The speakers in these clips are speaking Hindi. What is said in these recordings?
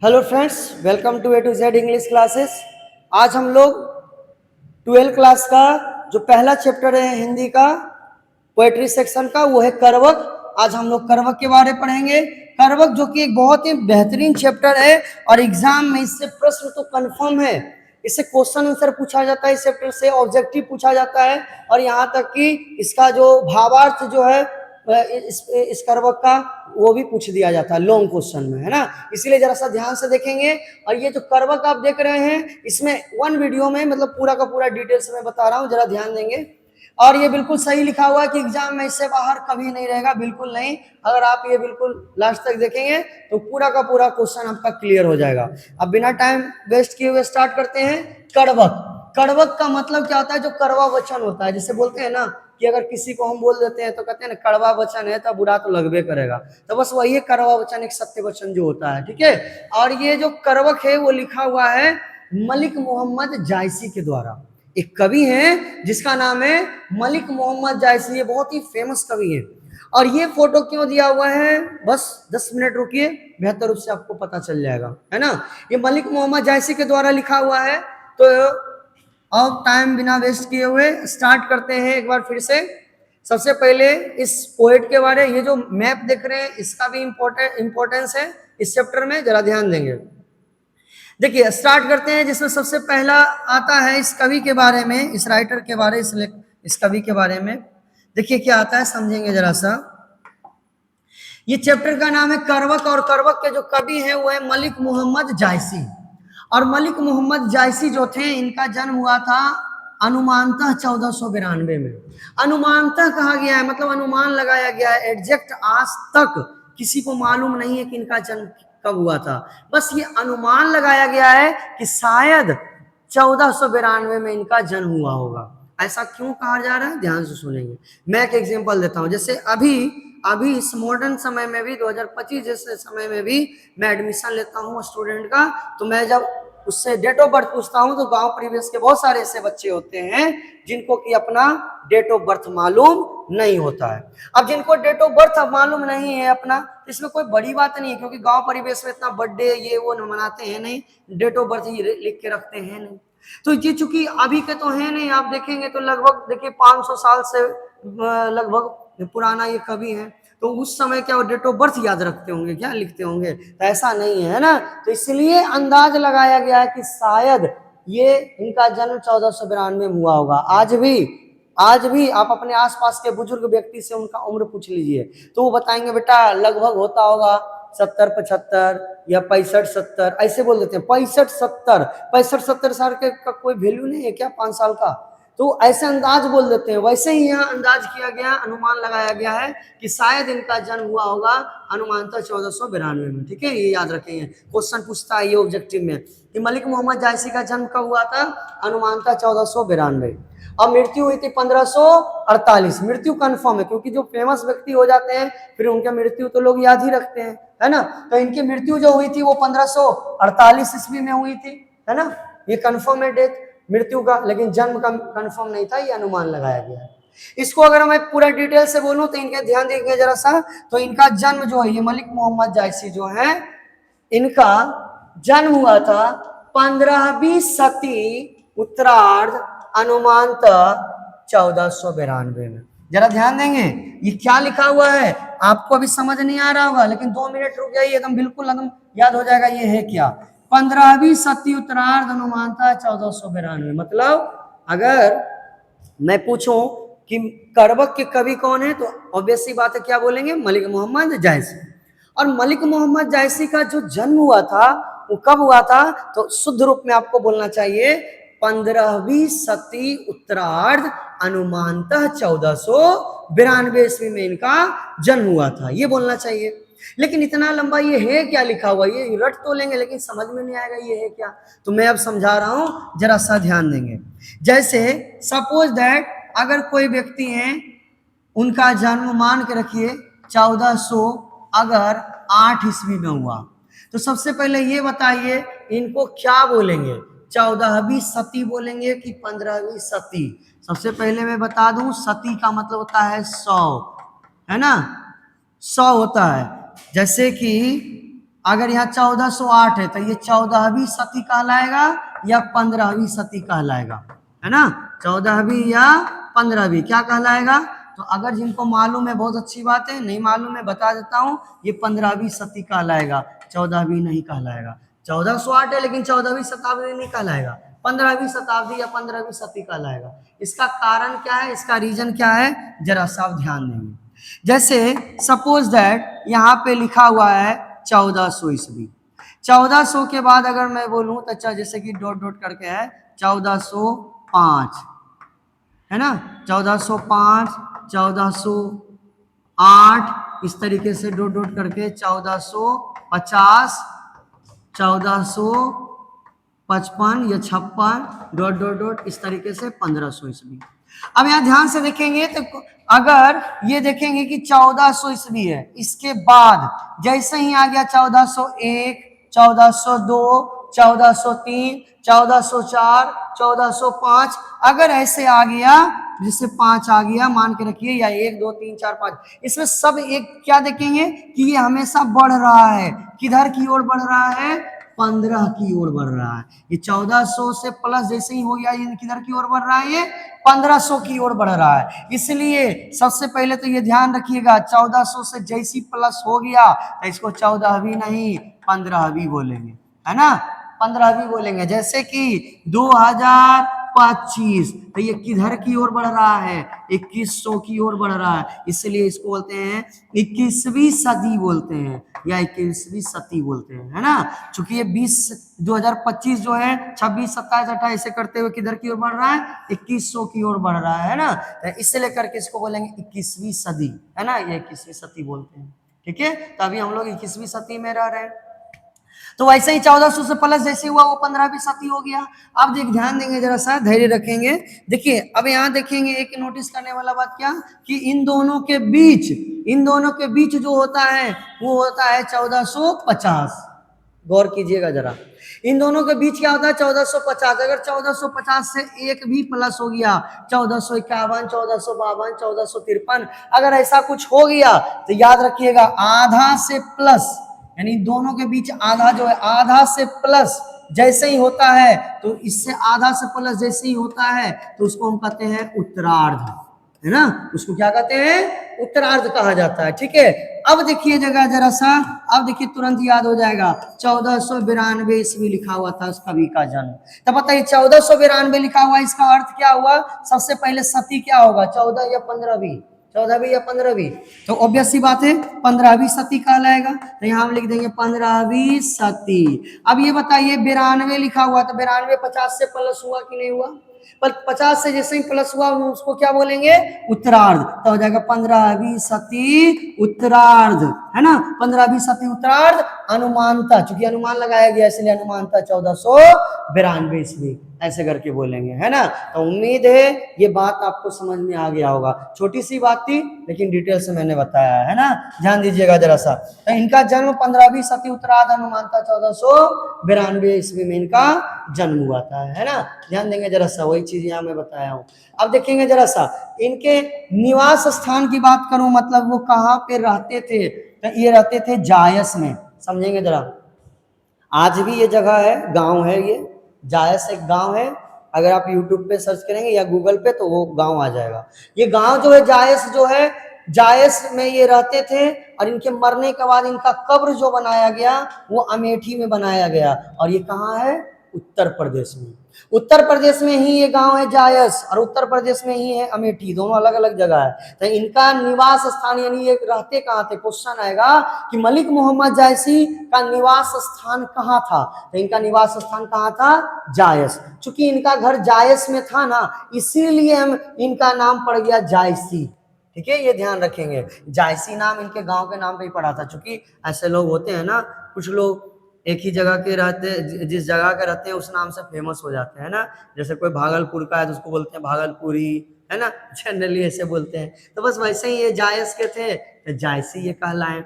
Hello friends, welcome to A to Z English classes. आज हम लोग 12th क्लास का जो पहला चैप्टर है हिंदी का पोएट्री सेक्शन का, वो है करवक। आज हम लोग करवक के बारे में पढ़ेंगे। करवक जो कि एक बहुत ही बेहतरीन चैप्टर है और एग्जाम में इससे प्रश्न तो कंफर्म है। इससे क्वेश्चन आंसर पूछा जाता है, इस चैप्टर से ऑब्जेक्टिव पूछा जाता है और यहाँ तक कि इसका जो भावार्थ जो है इस करवक का वो भी पूछ दिया जाता है लॉन्ग क्वेश्चन में, है ना। इसीलिए जरा सा ध्यान से देखेंगे। और ये जो करवक आप देख रहे हैं, इसमें वन वीडियो में मतलब पूरा का पूरा डिटेल्स में बता रहा हूँ, जरा ध्यान देंगे। और ये बिल्कुल सही लिखा हुआ है कि एग्जाम में इससे बाहर कभी नहीं रहेगा, बिल्कुल नहीं। अगर आप ये बिल्कुल लास्ट तक देखेंगे तो पूरा का पूरा क्वेश्चन आपका क्लियर हो जाएगा। अब बिना टाइम वेस्ट किए हुए स्टार्ट करते हैं। करवक। करवक का मतलब क्या होता है? जो कड़वा वचन होता है, जिसे बोलते हैं ना कि अगर किसी को हम बोल देते हैं तो कहते हैं ना कड़वा वचन है तो बुरा तो लगबे करेगा, तो बस वही है कड़वा वचन, एक सत्य वचन जो होता है, ठीक है। और ये जो करवक है वो लिखा हुआ है मलिक मोहम्मद जायसी के द्वारा। एक कवि है जिसका नाम है मलिक मोहम्मद जायसी, ये बहुत ही फेमस कवि है। और ये फोटो क्यों दिया हुआ है, बस 10 मिनट रुकिए, बेहतर रूप से आपको पता चल जाएगा, है ना। ये मलिक मोहम्मद जायसी के द्वारा लिखा हुआ है। तो अब टाइम बिना वेस्ट किए हुए स्टार्ट करते हैं एक बार फिर से। सबसे पहले इस पोएट के बारे, ये जो मैप देख रहे हैं इसका भी इंपॉर्टेंस है इस चैप्टर में, जरा ध्यान देंगे। देखिए स्टार्ट करते हैं, जिसमें सबसे पहला आता है इस कवि के बारे में, इस राइटर के बारे, इस कवि के बारे में। देखिए क्या आता है, समझेंगे जरा सा। ये चैप्टर का नाम है करवक, और करवक के जो कवि हैं वो है मलिक मोहम्मद जायसी। और मलिक मोहम्मद जायसी जो थे, इनका जन्म हुआ था अनुमानतः 1492 में। अनुमानतः कहा गया है, मतलब अनुमान लगाया गया है, एग्जैक्ट आज तक किसी को मालूम नहीं है कि इनका जन्म कब हुआ था। बस ये अनुमान लगाया गया है कि शायद 1492 में इनका जन्म हुआ होगा। ऐसा क्यों कहा जा रहा है, ध्यान से सुनेंगे। मैं एक एग्जांपल देता हूं, जैसे अभी अभी इस मॉडर्न समय में भी 2025 जैसे समय में भी मैं एडमिशन लेता हूँ स्टूडेंट का, तो मैं जब उससे डेट ऑफ बर्थ पूछता हूँ तो गांव परिवेश के बहुत सारे ऐसे बच्चे होते हैं जिनको कि अपना डेट ऑफ बर्थ मालूम नहीं होता है। अब जिनको डेट ऑफ बर्थ मालूम नहीं है अपना, इसमें कोई बड़ी बात नहीं है, क्योंकि गांव परिवेश में इतना बर्थडे ये वो मनाते हैं नहीं, डेट ऑफ बर्थ ही लिख के रखते हैं नहीं। तो ये चूंकि अभी के तो है नहीं, आप देखेंगे तो लगभग देखिए 500 साल से लगभग पुराना ये कवि है, तो उस समय क्या वो डेट ऑफ बर्थ याद रखते होंगे, क्या लिखते होंगे? तो ऐसा नहीं है ना। तो इसलिए अंदाज लगाया गया है कि शायद ये इनका जन्म 1492 में हुआ होगा। आज भी आप अपने आसपास के बुजुर्ग व्यक्ति से उनका उम्र पूछ लीजिए तो वो बताएंगे बेटा लगभग होता होगा 70 75 या 65 70, ऐसे बोल देते हैं। 65 70 साल के का कोई वैल्यू नहीं है क्या 5 साल का? तो ऐसे अंदाज बोल देते हैं। वैसे ही यहाँ अंदाज किया गया, अनुमान लगाया गया है कि शायद इनका जन्म हुआ होगा अनुमानतः 1492 में, ठीक है। ये याद रखेंगे, क्वेश्चन पूछता है ये ऑब्जेक्टिव में कि मलिक मोहम्मद जायसी का जन्म कब हुआ था, अनुमानतः 1492। और मृत्यु हुई थी 1548। मृत्यु कंफर्म है, क्योंकि जो फेमस व्यक्ति हो जाते हैं फिर उनके मृत्यु तो लोग याद ही रखते हैं, है ना। तो इनकी मृत्यु जो हुई थी वो 1548 ईस्वी में हुई थी, है ना। ये कंफर्म है डेथ मृत्यु का, लेकिन जन्म का कंफर्म नहीं था, ये अनुमान लगाया गया है। इसको अगर मैं पूरा डिटेल से बोलूं तो इनके ध्यान देखिए जरा सा। तो इनका जन्म जो है, ये मलिक मोहम्मद जायसी जो है, इनका जन्म हुआ था 15वीं सदी उत्तरार्ध अनुमानतः 1492 में। जरा ध्यान देंगे ये क्या लिखा हुआ है, आपको अभी समझ नहीं आ रहा होगा, लेकिन 2 मिनट रुक जाइए, एकदम बिल्कुल एकदम याद हो जाएगा ये है क्या। 15वीं सदी उत्तरार्ध अनुमानतः 1492। मतलब अगर मैं पूछूं कि करवक के कवि कौन है, तो ऑब्वियस सी बात है क्या बोलेंगे, मलिक मोहम्मद जायसी। और मलिक मोहम्मद जायसी का जो जन्म हुआ था वो कब हुआ था, तो शुद्ध रूप में आपको बोलना चाहिए 15वीं सदी उत्तरार्ध अनुमानतः 1492 ईस्वी में इनका जन्म हुआ था, ये बोलना चाहिए। लेकिन इतना लंबा ये है क्या लिखा हुआ, ये रट तो लेंगे लेकिन समझ में नहीं आएगा ये है क्या। तो मैं अब समझा रहा हूं, जरा सा ध्यान देंगे। जैसे सपोज दैट अगर कोई व्यक्ति है, उनका जन्म मान के रखिए 1400 अगर 8 ईस्वी में हुआ, तो सबसे पहले ये बताइए इनको क्या बोलेंगे, 14वीं सती बोलेंगे कि 15वीं सती? सबसे पहले मैं बता दूं, सती का मतलब होता है 100, है ना, 100 होता है। जैसे कि अगर यहाँ 1408 है तो ये 14वीं सती कहलाएगा या 15वीं सती कहलाएगा, है ना? 14वीं या 15वीं क्या कहलाएगा? तो अगर जिनको मालूम है बहुत अच्छी बात है, नहीं मालूम है बता देता हूँ, ये 15वीं सती कहलाएगा, 14वीं नहीं कहलाएगा। 1408 है लेकिन 14वीं शताब्दी नहीं कहलाएगा, 15वीं शताब्दी या 15वीं सती कहलाएगा। इसका कारण क्या है, इसका रीजन क्या है, जरा सा ध्यान देंगे। जैसे सपोज दैट यहाँ पे लिखा हुआ है 1400 ईस्वी, 1400 के बाद अगर मैं बोलूं तो अच्छा, जैसे कि डॉट डॉट करके है 1405, है ना? 1405, 1408 इस तरीके से डॉट डॉट करके 1450, 1455 या 56 डॉट डॉट डॉट इस तरीके से 1500 ईस्वी। अब यहाँ ध्यान से देखेंगे तो अगर ये देखेंगे कि 1400 ईस्वी है, इसके बाद जैसे ही आ गया 1401, 1402, 1403, 1404, 1405, अगर ऐसे आ गया, जिससे 5 आ गया मान के रखिए, या 1 2 3 4 5, इसमें सब एक क्या देखेंगे कि ये हमेशा बढ़ रहा है, किधर की ओर बढ़ रहा है, 15 की ओर बढ़ रहा है। ये 1400 से प्लस जैसे ही हो गया, ये किधर की ओर बढ़ रहा है, ये 1500 की ओर बढ़ रहा है। इसलिए सबसे पहले तो ये ध्यान रखिएगा, 1400 से जैसी प्लस हो गया तो इसको 14वीं नहीं 15वीं बोलेंगे, है ना? 15वीं बोलेंगे। जैसे कि 2025 तो ये किधर की ओर बढ़ रहा है, 2100 की ओर बढ़ रहा है, इसलिए इसको बोलते हैं 21वीं सदी बोलते हैं या 21वीं सती बोलते हैं, है ना? चूंकि ये 2025 जो है 26, 27, 28 ऐसे करते हुए किधर की ओर बढ़ रहा है, 2100 की ओर बढ़ रहा है ना? तो इसलिए करके इसको बोलेंगे 21वीं सदी, है ना? ये 21वीं सती बोलते हैं, ठीक है? तो अभी हम लोग 21वीं सती में रह रहे हैं। तो वैसे ही 1400 से प्लस जैसे हुआ वो 15वीं सदी हो गया। अब देख ध्यान देंगे, जरा सा धैर्य रखेंगे। देखिए अब यहाँ देखेंगे एक नोटिस करने वाला बात क्या, कि इन दोनों के बीच जो होता है वो होता है 1450। गौर कीजिएगा जरा, इन दोनों के बीच क्या होता है 1450। अगर 1450 से एक भी प्लस हो गया, 1451, 1452, 1453, अगर ऐसा कुछ हो गया तो याद रखिएगा आधा से प्लस, यानी दोनों के बीच आधा जो है, आधा से प्लस जैसे ही होता है, तो इससे आधा से प्लस जैसे ही होता है तो उसको हम कहते हैं उत्तरार्ध, है ना? उसको क्या कहते हैं, उत्तरार्ध कहा जाता है, ठीक है? अब देखिए जगह जरा सा, अब देखिए तुरंत याद हो जाएगा, 1492 ईस्वी लिखा हुआ था उस कवि का जन्म। तो बताइए 1492 लिखा हुआ, इसका अर्थ क्या हुआ? सबसे पहले सती क्या होगा, 14 या 15वीं, 14वीं या 15वीं? तो ऑब्वियस सी बात है 15वीं सती कहलाएगा। तो यहाँ हम लिख देंगे 15वीं सती। अब ये बताइए 92 लिखा हुआ, तो 92 50 से प्लस हुआ कि नहीं हुआ? पर 50 से जैसे ही प्लस हुआ उसको क्या बोलेंगे, उत्तरार्ध। तो हो जाएगा 15वीं सती उत्तरार्ध, है ना? 15वीं सती उत्तरार्ध अनुमानता, चूंकि अनुमान लगाया गया इसलिए अनुमानता 1492 ईस्वी ऐसे करके बोलेंगे, है ना? तो उम्मीद है ये बात आपको समझ में आ गया होगा। छोटी सी बात थी लेकिन डिटेल से मैंने बताया है ना, ध्यान दीजिएगा जरा सा। तो इनका जन्म 15वीं सती उत्तरार्ध अनुमानता 1492 ईस्वी में इनका जन्म हुआ था, है ना? ध्यान देंगे जरा सा, वही चीज यहाँ मैं बताया हूँ। अब देखेंगे जरा सा इनके निवास स्थान की बात करूं, मतलब वो कहाँ पे रहते थे, तो ये रहते थे जायस में। समझेंगे जरा, आज भी ये जगह है, गांव है, ये जायस एक गांव है। अगर आप YouTube पे सर्च करेंगे या गूगल पे तो वो गांव आ जाएगा। ये गांव जो है जायस जो है, जायस में ये रहते थे, और इनके मरने के बाद इनका कब्र जो बनाया गया वो अमेठी में बनाया गया। और ये कहाँ है, उत्तर प्रदेश में। उत्तर प्रदेश में ही ये गांव है जायस, और उत्तर प्रदेश में ही है अमेठी, दोनों अलग अलग जगह है। तो इनका निवास स्थान, यानी ये रहते कहाँ थे, क्वेश्चन आएगा कि मलिक मोहम्मद जायसी का निवास स्थान कहाँ था। तो इनका निवास स्थान कहाँ था, जायस। चूंकि इनका घर जायस में था ना, इसीलिए हम इनका नाम पड़ गया जायसी, ठीक है? ये ध्यान रखेंगे, जायसी नाम इनके गांव के नाम पे ही पड़ा था। चूंकि ऐसे लोग होते हैं ना, कुछ लोग एक ही जगह के रहते, जिस जगह के रहते हैं उस नाम से फेमस हो जाते हैं ना। जैसे कोई भागलपुर का है तो उसको बोलते हैं भागलपुरी, है ना? जनरली ऐसे बोलते हैं। तो बस वैसे ही ये जायस के थे तो जायसी ये कहलाए।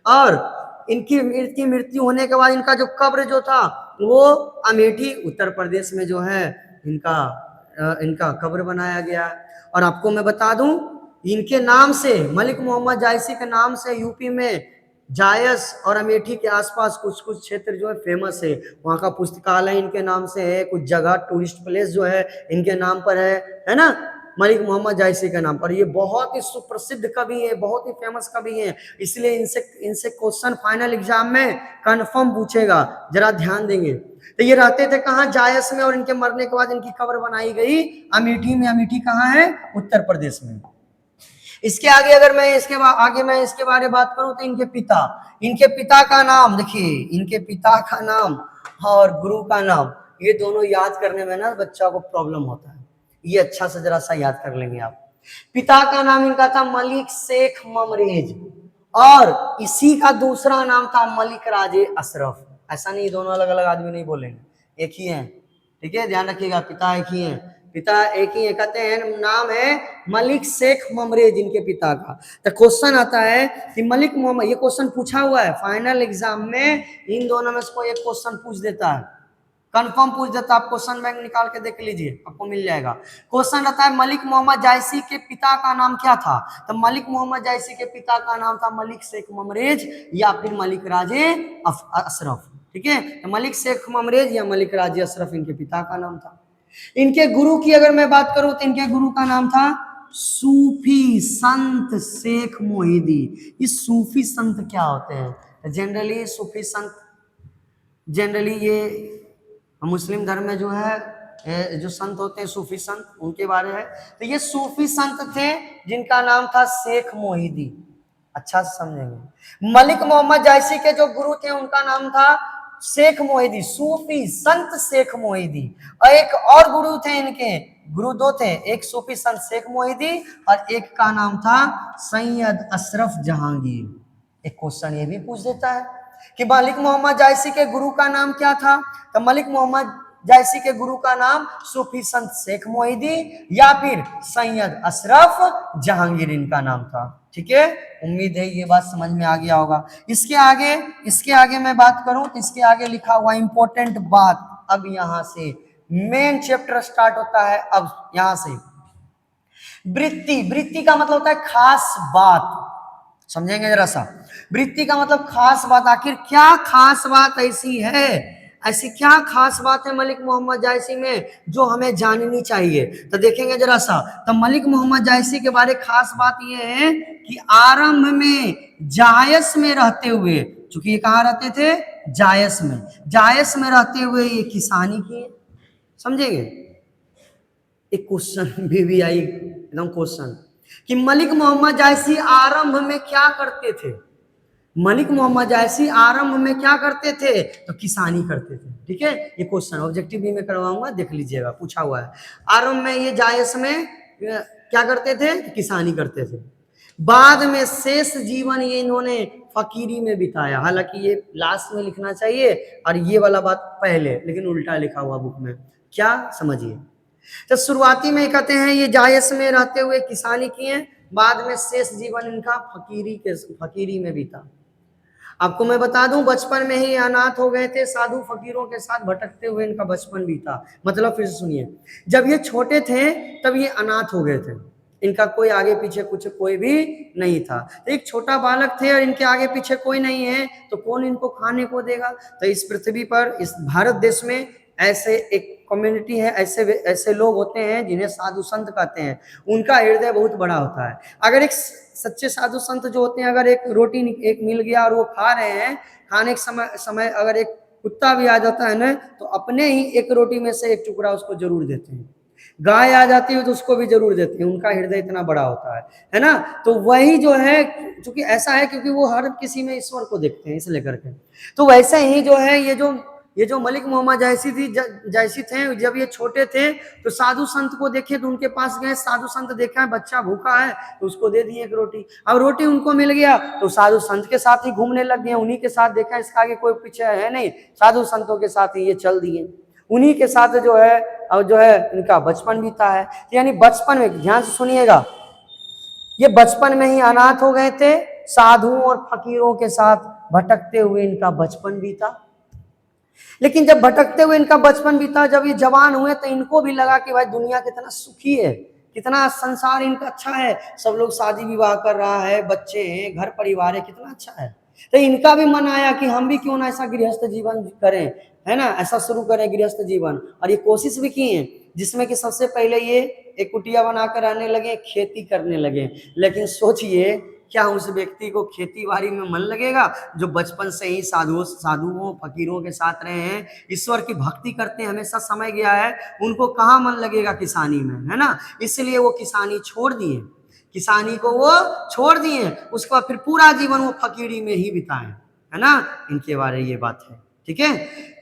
और इनकी मृत्यु होने के बाद इनका जो कब्र जो था वो अमेठी उत्तर प्रदेश में जो है इनका कब्र बनाया गया। और आपको मैं बता दूं, इनके नाम से, मलिक मोहम्मद जायसी के नाम से यूपी में जायस और अमेठी के आसपास कुछ कुछ क्षेत्र जो है फेमस है, वहाँ का पुस्तकालय इनके नाम से है, कुछ जगह टूरिस्ट प्लेस जो है इनके नाम पर है ना, मलिक मोहम्मद जायसी के नाम पर। ये बहुत ही सुप्रसिद्ध कवि है, बहुत ही फेमस कवि है, इसलिए इनसे इनसे क्वेश्चन फाइनल एग्जाम में कंफर्म पूछेगा, जरा ध्यान देंगे। तो ये रहते थे कहाँ, जायस में, और इनके मरने के बाद इनकी कब्र बनाई गई अमेठी में। अमेठी कहाँ है, उत्तर प्रदेश में। इसके आगे अगर मैं इसके बारे में बात करूं तो इनके पिता का नाम देखिए, इनके पिता का नाम और गुरु का नाम, ये दोनों याद करने में ना बच्चा को प्रॉब्लम होता है, ये अच्छा से जरा सा याद कर लेंगे आप। पिता का नाम इनका था मलिक शेख ममरेज, और इसी का दूसरा नाम था मलिक राजे अशरफ। ऐसा नहीं दोनों अलग अलग आदमी नहीं बोलेंगे, एक ही है, ठीक है, ध्यान रखिएगा, पिता एक ही है, पिता एक ही है, कहते हैं नाम है मलिक शेख ममरेज इनके पिता का। तो क्वेश्चन आता है कि मलिक मोहम्मद, ये क्वेश्चन पूछा हुआ है फाइनल एग्जाम में, इन दोनों में से कोई एक क्वेश्चन पूछ देता है, कंफर्म पूछ देता है, आप क्वेश्चन बैंक निकाल के देख लीजिए, आपको मिल जाएगा। क्वेश्चन रहता है मलिक मोहम्मद जायसी के पिता का नाम क्या था, तो मलिक मोहम्मद जायसी के पिता का नाम था मलिक शेख ममरेज या फिर मलिक राजे अशरफ, ठीक है। तो मलिक शेख ममरेज या मलिक राजे अशरफ इनके पिता का नाम था। इनके गुरु की अगर मैं बात करूं तो इनके गुरु का नाम था सूफी संत शेख मोहिदी। ये सूफी संत क्या होते हैं, जनरली सूफी संत, जनरली ये मुस्लिम धर्म में जो है जो संत होते हैं सूफी संत, उनके बारे है। तो ये सूफी संत थे जिनका नाम था शेख मोहिदी, अच्छा से समझेंगे। मलिक मोहम्मद जायसी के जो गुरु थे उनका नाम था शेख मोहिदी, सूफी संत शेख मोहिदी। और एक और गुरु थे इनके, गुरु दो थे, एक सूफी संत शेख मोहिदी और एक का नाम था सैयद अशरफ जहांगीर। एक क्वेश्चन ये भी पूछ देता है कि मलिक मोहम्मद जायसी के गुरु का नाम क्या था, तो मलिक मोहम्मद जायसी के गुरु का नाम सूफी संत शेख मोहिदी या फिर सैयद अशरफ जहांगीर इनका नाम था, ठीक है। उम्मीद है ये बात समझ में आ गया होगा। इसके आगे मैं बात करूं तो इसके आगे लिखा हुआ इंपॉर्टेंट बात, अब यहां से मेन चैप्टर स्टार्ट होता है। अब यहां से वृत्ति का मतलब होता है खास बात, समझेंगे जरा सा। वृत्ति का मतलब खास बात, आखिर क्या खास बात ऐसी है, ऐसी क्या खास बात है मलिक मोहम्मद जायसी में जो हमें जाननी चाहिए, तो देखेंगे जरा सा। तो मलिक मोहम्मद जायसी के बारे खास बात यह है कि आरंभ में जायस में रहते हुए, चूंकि ये कहाँ रहते थे, जायस में रहते हुए ये किसानी किए, समझेंगे। एक क्वेश्चन भी आई, एकदम क्वेश्चन कि मलिक मोहम्मद जायसी आरंभ में क्या करते थे, मलिक मोहम्मद जायसी आरंभ में क्या करते थे, तो किसानी करते थे, ठीक है। ये क्वेश्चन ऑब्जेक्टिव भी में करवाऊंगा, देख लीजिएगा, पूछा हुआ है। आरंभ में ये जायस में क्या करते थे, किसानी करते थे। बाद में शेष जीवन ये इन्होंने फकीरी में बिताया, हालांकि ये लास्ट में लिखना चाहिए और ये वाला बात पहले, लेकिन उल्टा लिखा हुआ बुक में, क्या समझिए। तो शुरुआती में कहते हैं ये जायस में रहते हुए किसानी किए, बाद में शेष जीवन इनका फकीरी में बीता। आपको मैं बता दूं, बचपन में ही अनाथ हो गए थे, साधु फकीरों के साथ भटकते हुए इनका बचपन बीता। मतलब फिर से सुनिए, जब ये छोटे थे तब ये अनाथ हो गए थे, इनका कोई आगे पीछे कुछ कोई भी नहीं था। तो एक छोटा बालक थे और इनके आगे पीछे कोई नहीं है, तो कौन इनको खाने को देगा। तो इस पृथ्वी पर, इस भारत देश में ऐसे एक कम्युनिटी है, ऐसे लोग होते हैं जिन्हें साधु संत कहते हैं, उनका हृदय बहुत बड़ा होता है। अगर एक सच्चे साधु संत जो होते हैं, अगर एक रोटी एक मिल गया और वो खा रहे हैं, खाने के समय अगर एक कुत्ता भी आ जाता है ना, तो अपने ही एक रोटी में से एक टुकड़ा उसको जरूर देते हैं। गाय आ जाती है तो उसको भी जरूर देते हैं, उनका हृदय इतना बड़ा होता है ना। तो वही जो है, क्योंकि ऐसा है, क्योंकि वो हर किसी में ईश्वर को देखते हैं इसलिए करके। तो वैसे ही जो है, ये जो मलिक मोहम्मद जायसी थे, जब ये छोटे थे तो साधु संत को देखे तो उनके पास गए, साधु संत देखा है बच्चा भूखा है तो उसको दे दिए एक रोटी। अब रोटी उनको मिल गया तो साधु संत के साथ ही घूमने लग गए, उन्हीं के साथ, देखा इसका आगे कोई पीछे है नहीं, साधु संतों के साथ ही ये चल दिए, उन्हीं के साथ जो है इनका बचपन बीता है। यानी बचपन में, ध्यान से सुनिएगा, ये बचपन में ही अनाथ हो गए थे, साधुओं और फकीरों के साथ भटकते हुए इनका बचपन बीता। लेकिन जब भटकते हुए इनका बचपन बीता, जब ये जवान हुए तो इनको भी लगा कि भाई दुनिया कितना सुखी है, कितना संसार इनका अच्छा है, सब लोग शादी विवाह कर रहा है, बच्चे हैं, घर परिवार है, कितना अच्छा है। तो इनका भी मन आया कि हम भी क्यों ना ऐसा गृहस्थ जीवन करें, है ना, ऐसा शुरू करें गृहस्थ जीवन। और ये कोशिश भी की है, जिसमें कि सबसे पहले ये एक कुटिया बनाकर रहने लगे, खेती करने लगे। लेकिन सोचिए, क्या उस व्यक्ति को खेती बाड़ी में मन लगेगा जो बचपन से ही साधुओं फकीरों के साथ रहे हैं, ईश्वर की भक्ति करते हैं, हमेशा समय गया है, उनको कहाँ मन लगेगा किसानी में, है ना। इसलिए वो किसानी छोड़ दिए, किसानी को वो छोड़ दिए, उसके बाद फिर पूरा जीवन वो फकीरी में ही बिताए, है ना। इनके बारे ये बात है, ठीक है।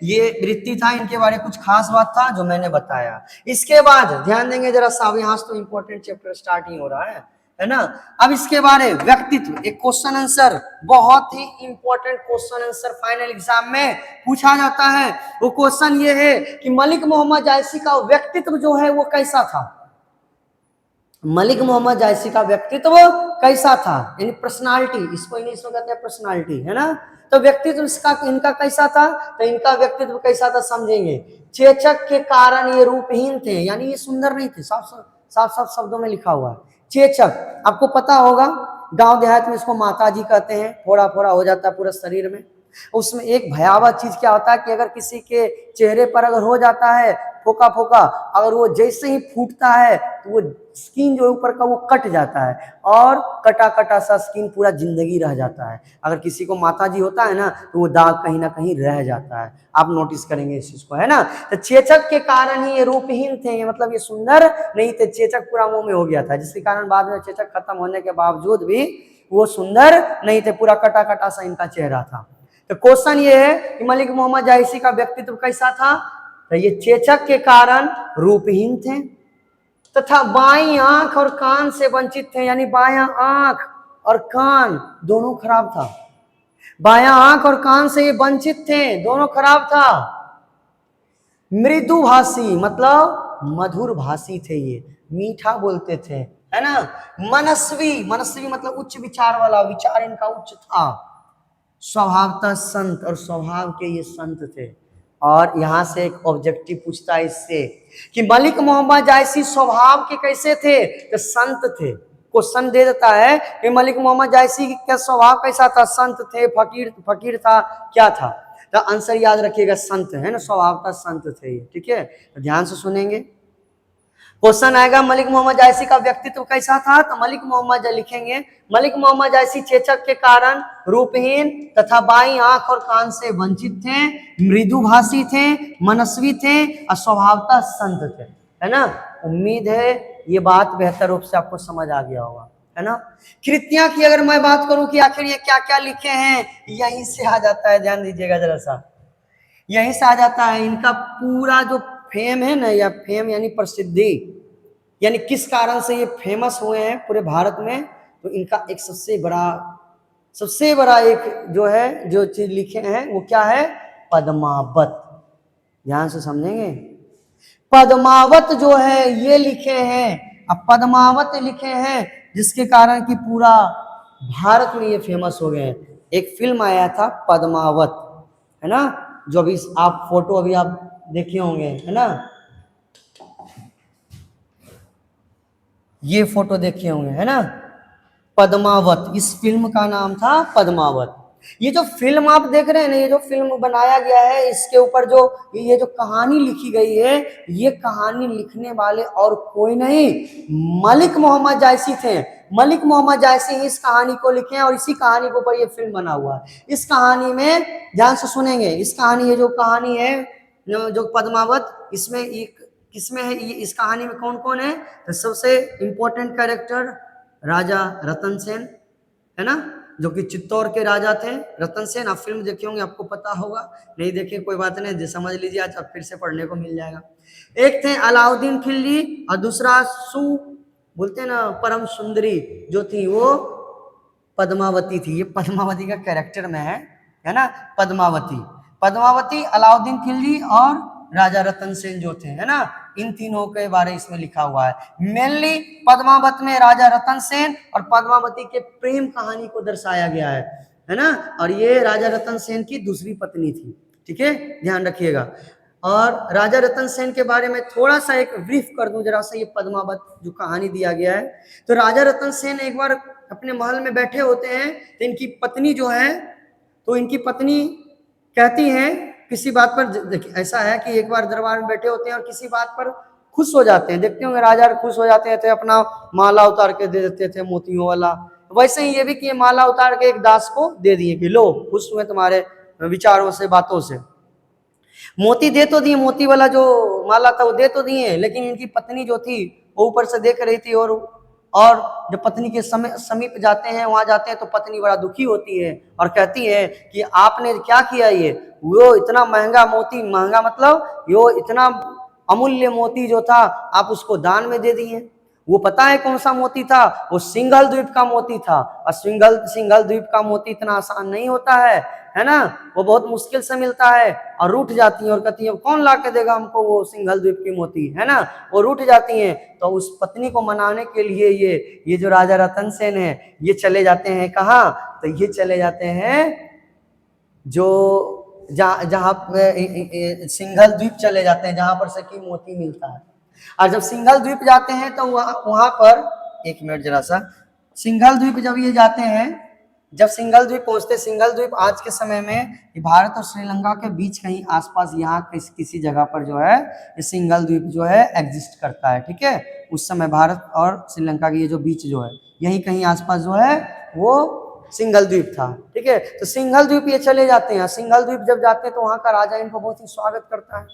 ये वृत्ति था, इनके बारे कुछ खास बात था जो मैंने बताया। इसके बाद ध्यान देंगे जरा सा, यहाँ से तो इंपॉर्टेंट चैप्टर स्टार्ट ही हो रहा है ना। अब इसके बारे व्यक्तित्व, एक क्वेश्चन आंसर, बहुत ही important question answer final exam में पूछा जाता है। वो क्वेश्चन ये है कि मलिक मोहम्मद जायसी का व्यक्तित्व जो है वो कैसा था। मलिक मोहम्मद जायसी का व्यक्तित्व कैसा था, यानी पर्सनालिटी, इसको इंग्लिश में कहते हैं पर्सनालिटी, है ना। तो व्यक्तित्व इसका इनका कैसा था, तो इनका व्यक्तित्व कैसा था समझेंगे। चेचक के कारण ये रूपहीन थे, यानी ये सुंदर नहीं थे, साफ साफ शब्दों में लिखा हुआ है। चेचक आपको पता होगा, गांव देहात में इसको माता जी कहते हैं, फोड़ा फोड़ा हो जाता है पूरा शरीर में। उसमें एक भयावह चीज क्या होता है कि अगर किसी के चेहरे पर अगर हो जाता है फोका फोका, अगर वो जैसे ही फूटता है तो वो स्किन जो ऊपर का वो कट जाता है, और कटा कटा सा स्किन पूरा जिंदगी रह जाता है। अगर किसी को माताजी होता है ना तो वो दाग कहीं ना कहीं रह जाता है, आप नोटिस करेंगे इस चीज को, है ना। तो चेचक के कारण ही ये रूपहीन थे, ये मतलब ये सुंदर नहीं थे, चेचक पूरा मुंह में हो गया था, जिसके कारण बाद में चेचक खत्म होने के बावजूद भी वो सुंदर नहीं थे, पूरा कटा कटा सा इनका चेहरा था। तो क्वेश्चन ये है कि मलिक मोहम्मद जायसी का व्यक्तित्व कैसा था, तो ये चेचक के कारण रूपहीन थे तथा बाईं आंख और कान से वंचित थे, यानी बायां आंख और कान दोनों खराब था। बायां आंख और कान से ये वंचित थे, दोनों खराब था। मृदु भाषी मतलब मधुर भाषी थे, ये मीठा बोलते थे, है ना। मनस्वी, मनस्वी मतलब उच्च विचार वाला, विचार इनका उच्च था। स्वभावतः संत, और स्वभाव के ये संत थे। और यहां से एक ऑब्जेक्टिव पूछता है इससे कि मलिक मोहम्मद जायसी स्वभाव के कैसे थे, तो संत थे। क्वेश्चन दे देता है कि मलिक मोहम्मद जायसी का स्वभाव कैसा था, संत थे, फकीर था, क्या था। तो आंसर याद रखिएगा, संत, है ना, स्वभावतः संत थे, ठीक है। तो ध्यान से सुनेंगे। क्वेश्चन आएगा मलिक मोहम्मद जायसी का व्यक्तित्व कैसा था, तो मलिक मोहम्मद लिखेंगे, मलिक मोहम्मद जायसी चेचक के कारण रूपहीन तथा बाईं आंख और कान से वंचित थे, मृदुभाषी थे, मनस्वी थे और स्वभावतः संत थे, है ना। उम्मीद है ये बात बेहतर रूप से आपको समझ आ गया होगा, है ना। कृतियां की अगर मैं बात करूं कि आखिर ये क्या क्या लिखे हैं, यहीं से आ जाता है, ध्यान दीजिएगा जरा सा, यहीं से आ जाता है। इनका पूरा जो फेम है ना, या फेम यानी प्रसिद्धि, यानी किस कारण से ये फेमस हुए हैं पूरे भारत में, तो इनका एक सबसे बड़ा एक जो है जो चीज लिखे हैं वो क्या है, पद्मावत। ध्यान से समझेंगे, पद्मावत जो है ये लिखे हैं। अब पद्मावत लिखे हैं जिसके कारण कि पूरा भारत में ये फेमस हो गए हैं। एक फिल्म आया था पद्मावत, है ना, जो अभी आप फोटो अभी आप देखे होंगे, है ना, ये फोटो देखे होंगे, है ना, पद्मावत, इस फिल्म का नाम था पद्मावत। ये जो फिल्म आप देख रहे हैं ना, ये जो फिल्म बनाया गया है, इसके ऊपर जो ये जो कहानी लिखी गई है, ये कहानी लिखने वाले और कोई नहीं, मलिक मोहम्मद जायसी थे। मलिक मोहम्मद जायसी इस कहानी को लिखे हैं और इसी कहानी के ऊपर ये फिल्म बना हुआ है। इस कहानी में ध्यान से सुनेंगे, इस कहानी, ये जो कहानी है जो पद्मावत, इसमें एक किसमें है, ये इस कहानी में कौन कौन है, तो सबसे इंपॉर्टेंट कैरेक्टर राजा रतन सेन, है ना, जो कि चित्तौड़ के राजा थे। रतन सेन, आप फिल्म देखे होंगे, आपको पता होगा, नहीं देखे कोई बात नहीं, समझ लीजिए, आज अब फिर से पढ़ने को मिल जाएगा। एक थे अलाउद्दीन खिलजी और दूसरा बोलते हैं ना परम सुंदरी जो थी वो पद्मावती थी। ये पद्मावती का कैरेक्टर में है ना, पद्मावती, अलाउद्दीन खिलजी और राजा रतन सेन जो थे, है ना, इन तीनों के बारे इसमें लिखा हुआ है। मेनली पद्मावत में राजा रतन सेन और पद्मावती के प्रेम कहानी को दर्शाया गया है ना, और ये राजा रतन सेन की दूसरी पत्नी थी, ठीक है, ध्यान रखिएगा। और राजा रतन सेन के बारे में थोड़ा सा एक ब्रीफ कर दूं जरा सा, ये पद्मावत जो कहानी दिया गया है, तो राजा रतन सेन एक बार अपने महल में बैठे होते हैं, तो इनकी पत्नी जो है तो इनकी पत्नी कहती हैं किसी बात पर, देखिए ऐसा है कि एक बार दरबार में बैठे होते हैं और किसी बात पर खुश हो जाते हैं, देखते होंगे राजा खुश हो जाते थे, अपना माला उतार के दे देते थे मोतियों वाला। वैसे ही ये भी कि माला उतार के एक दास को दे दिए कि लो, खुश हुए तुम्हारे विचारों से, बातों से। मोती दे तो दिए, मोती वाला जो माला था वो दे तो दिए, लेकिन इनकी पत्नी जो थी वो ऊपर से देख रही थी, और जब पत्नी के समीप जाते हैं, वहां जाते हैं, तो पत्नी बड़ा दुखी होती है और कहती है कि आपने क्या किया, ये वो इतना महंगा मोती, महंगा मतलब वो इतना अमूल्य मोती जो था आप उसको दान में दे दिए। वो पता है कौन सा मोती था, वो सिंघल द्वीप का मोती था, और सिंघल द्वीप का मोती इतना आसान नहीं होता है ना, वो बहुत मुश्किल से मिलता है। और रूठ जाती हैं और कहती हैं कौन ला के देगा हमको वो सिंघल द्वीप की मोती, है ना, वो रूठ जाती हैं। तो उस पत्नी को मनाने के लिए ये जो राजा रतन सेन है ये चले जाते हैं कहाँ, तो ये चले जाते हैं जो जहाँ सिंघल द्वीप चले जाते हैं, जहां पर से कि मोती मिलता है। और जब सिंघल द्वीप जाते हैं तो वहां पर, एक मिनट जरा सा, सिंघल द्वीप जब ये जाते हैं, जब सिंघल द्वीप पहुंचते, सिंघल द्वीप आज के समय में भारत और श्रीलंका के बीच कहीं आसपास यहाँ किसी जगह पर जो है ये सिंघल द्वीप जो है एग्जिस्ट करता है, ठीक है। उस समय भारत और श्रीलंका के ये जो बीच जो है यही कहीं आसपास जो है वो सिंघल द्वीप था, ठीक है। तो सिंघल द्वीप ये चले जाते हैं। सिंघल द्वीप जब जाते हैं तो वहां का राजा इनको बहुत ही स्वागत करता है।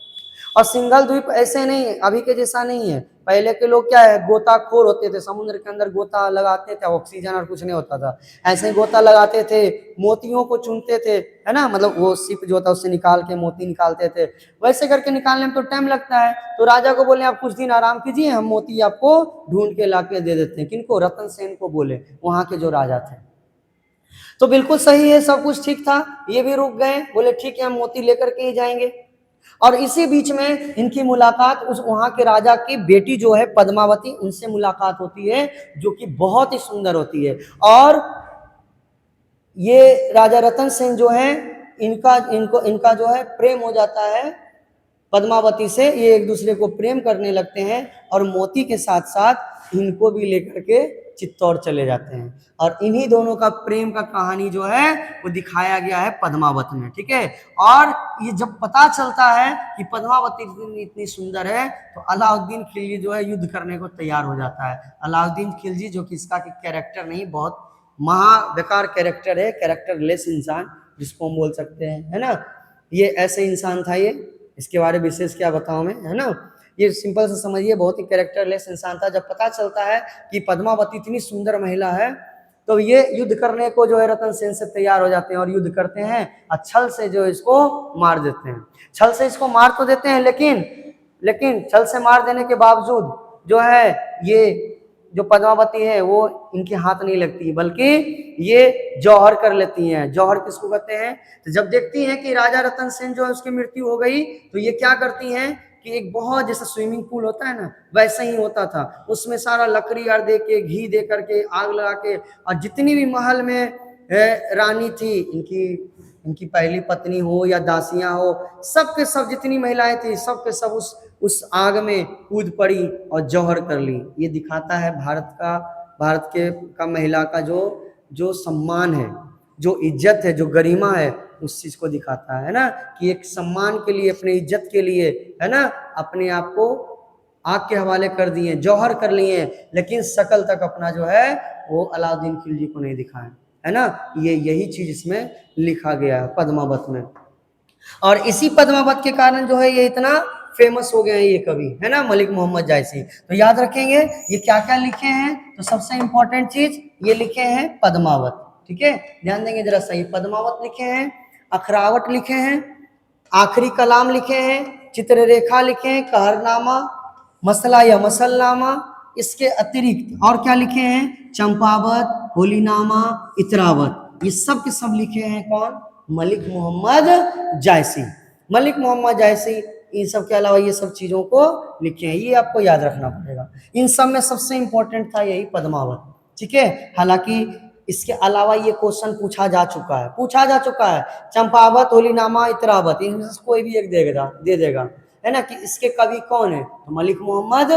और सिंघल द्वीप ऐसे नहीं है, अभी के जैसा नहीं है। पहले के लोग क्या है, गोताखोर होते थे, समुद्र के अंदर गोता लगाते थे, ऑक्सीजन और कुछ नहीं होता था, ऐसे ही गोता लगाते थे, मोतियों को चुनते थे, है ना, मतलब वो सिप जो होता है उससे निकाल के मोती निकालते थे। वैसे करके निकालने में तो टाइम लगता है। तो राजा को बोले आप कुछ दिन आराम कीजिए, हम मोती आपको ढूंढ के ला के दे देते हैं। किनको? रतन सेन को बोले, वहां के जो राजा थे। तो बिल्कुल सही है, सब कुछ ठीक था। ये भी रुक गए, बोले ठीक है हम मोती लेकर के ही जाएंगे। और इसी बीच में इनकी मुलाकात उस वहां के राजा की बेटी जो है पद्मावती, उनसे मुलाकात होती है, जो कि बहुत ही सुंदर होती है। और ये राजा रतन सेन जो है इनका जो है प्रेम हो जाता है पद्मावती से। ये एक दूसरे को प्रेम करने लगते हैं और मोती के साथ साथ इनको भी लेकर के चित्तौड़ चले जाते हैं। और इन्हीं दोनों का प्रेम का कहानी जो है वो दिखाया गया है पद्मावत में, ठीक है। और ये जब पता चलता है कि पद्मावती इतनी सुंदर है तो अलाउद्दीन खिलजी जो है युद्ध करने को तैयार हो जाता है। अलाउद्दीन खिलजी जो कि इसका कैरेक्टर नहीं, बहुत महा बेकार कैरेक्टर है, कैरेक्टर लेस इंसान जिसको हम बोल सकते हैं, है ना। ये ऐसे इंसान था, ये इसके बारे में विशेष क्या बताऊं मैं, है ना। ये सिंपल से समझिए, बहुत ही कैरेक्टरलेस इंसान था। जब पता चलता है कि पद्मावती इतनी सुंदर महिला है तो ये युद्ध करने को जो है रतन सेन से तैयार हो जाते हैं और युद्ध करते हैं और छल से जो इसको मार देते हैं। छल से इसको मार तो देते हैं, लेकिन छल से मार देने के बावजूद जो है ये जो पद्मावती है वो इनके हाथ नहीं लगती, बल्कि ये जौहर कर लेती हैं। जौहर किसको कहते हैं? तो जब देखती हैं कि राजा रतन सेन जो है उसकी मृत्यु हो गई तो ये क्या करती हैं कि एक बहुत जैसा स्विमिंग पूल होता है ना, वैसा ही होता था, उसमें सारा लकड़ी और दे के, घी दे करके, आग लगा के, और जितनी भी महल में रानी थी, इनकी पहली पत्नी हो या दासियां हो, सबके सब जितनी महिलाएं थी सबके सब उस आग में कूद पड़ी और जौहर कर ली। ये दिखाता है भारत का महिला का जो सम्मान है, जो इज्जत है, जो गरिमा है, उस चीज को दिखाता है ना, कि एक सम्मान के लिए, अपने इज्जत के लिए, है ना, अपने आप को आग के हवाले कर दिए, जौहर कर लिए, लेकिन शकल तक अपना जो है वो अलाउद्दीन खिलजी को नहीं दिखाए, है ना। यही चीज इसमें लिखा गया है पद्मावत में। और इसी पद्मावत के कारण जो है ये इतना फेमस हो गए हैं ये कवि, है ना, मलिक मोहम्मद जायसी। तो याद रखेंगे ये क्या क्या लिखे हैं। तो सबसे इंपॉर्टेंट चीज ये लिखे हैं पद्मावत, ठीक है, ध्यान देंगे जरा सही। पद्मावत लिखे हैं, अखरावट लिखे हैं, आखिरी कलाम लिखे हैं, चित्ररेखा लिखे हैं, कहरनामा, मसला या मसलनामा। इसके अतिरिक्त और क्या लिखे हैं? चंपावत, होलीनामा, इतरावत। ये सब के सब लिखे हैं कौन? मलिक मोहम्मद जायसी। मलिक मोहम्मद जायसी इन सब के अलावा ये सब चीजों को लिखे हैं, ये आपको याद रखना पड़ेगा। इन सब में सबसे इंपॉर्टेंट था यही पद्मावत, ठीक है। हालांकि इसके अलावा ये क्वेश्चन पूछा जा चुका है। चंपावत, होलीनामा, इतरावत, इनमें से कोई भी एक दे देगा, है ना, कि इसके कवि कौन है, तो मलिक मोहम्मद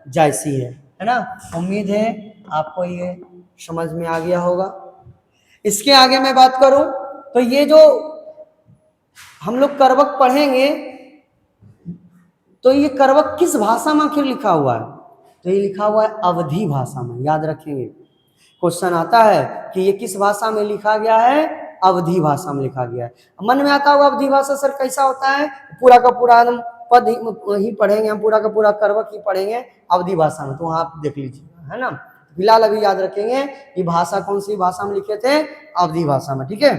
जायसी है ना। उम्मीद है आपको ये समझ में आ गया होगा। इसके आगे मैं बात करूं तो ये जो हम लोग करवक पढ़ेंगे, तो ये करवक किस भाषा में आखिर लिखा हुआ है? तो ये लिखा हुआ है अवधी भाषा में, याद रखेंगे। क्वेश्चन आता है कि ये किस भाषा में लिखा गया है? अवधी भाषा में लिखा गया है। मन में आता होगा अवधी भाषा सर कैसा होता है? पूरा का पूरा हम पद ही पढ़ेंगे, हम पूरा का पूरा करवक ही पढ़ेंगे अवधी भाषा में, तो वहां आप देख लीजिएगा, है ना। फिलहाल अभी याद रखेंगे कि भाषा कौन सी भाषा में लिखे थे? अवधी भाषा में, ठीक है।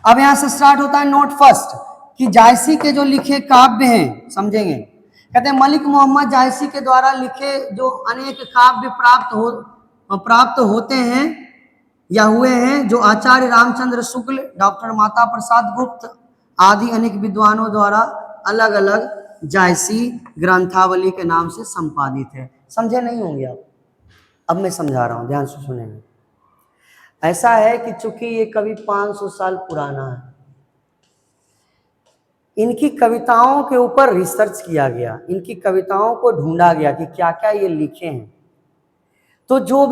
अब यहां से स्टार्ट होता है नोट फर्स्ट, कि जायसी के जो लिखे काव्य हैं, समझेंगे। कहते हैं मलिक मोहम्मद जायसी के द्वारा लिखे जो अनेक काव्य प्राप्त होते हैं या हुए हैं, जो आचार्य रामचंद्र शुक्ल, डॉक्टर माता प्रसाद गुप्त आदि अनेक विद्वानों द्वारा अलग अलग जायसी ग्रंथावली के नाम से संपादित है। समझे नहीं होंगे आप? अब मैं समझा रहा हूं, ध्यान से सुनेंगे। ऐसा है कि चूंकि ये कवि 500 साल पुराना है, इनकी कविताओं के ऊपर रिसर्च किया गया, इनकी कविताओं को ढूंढा गया कि क्या क्या ये लिखे हैं। तो जो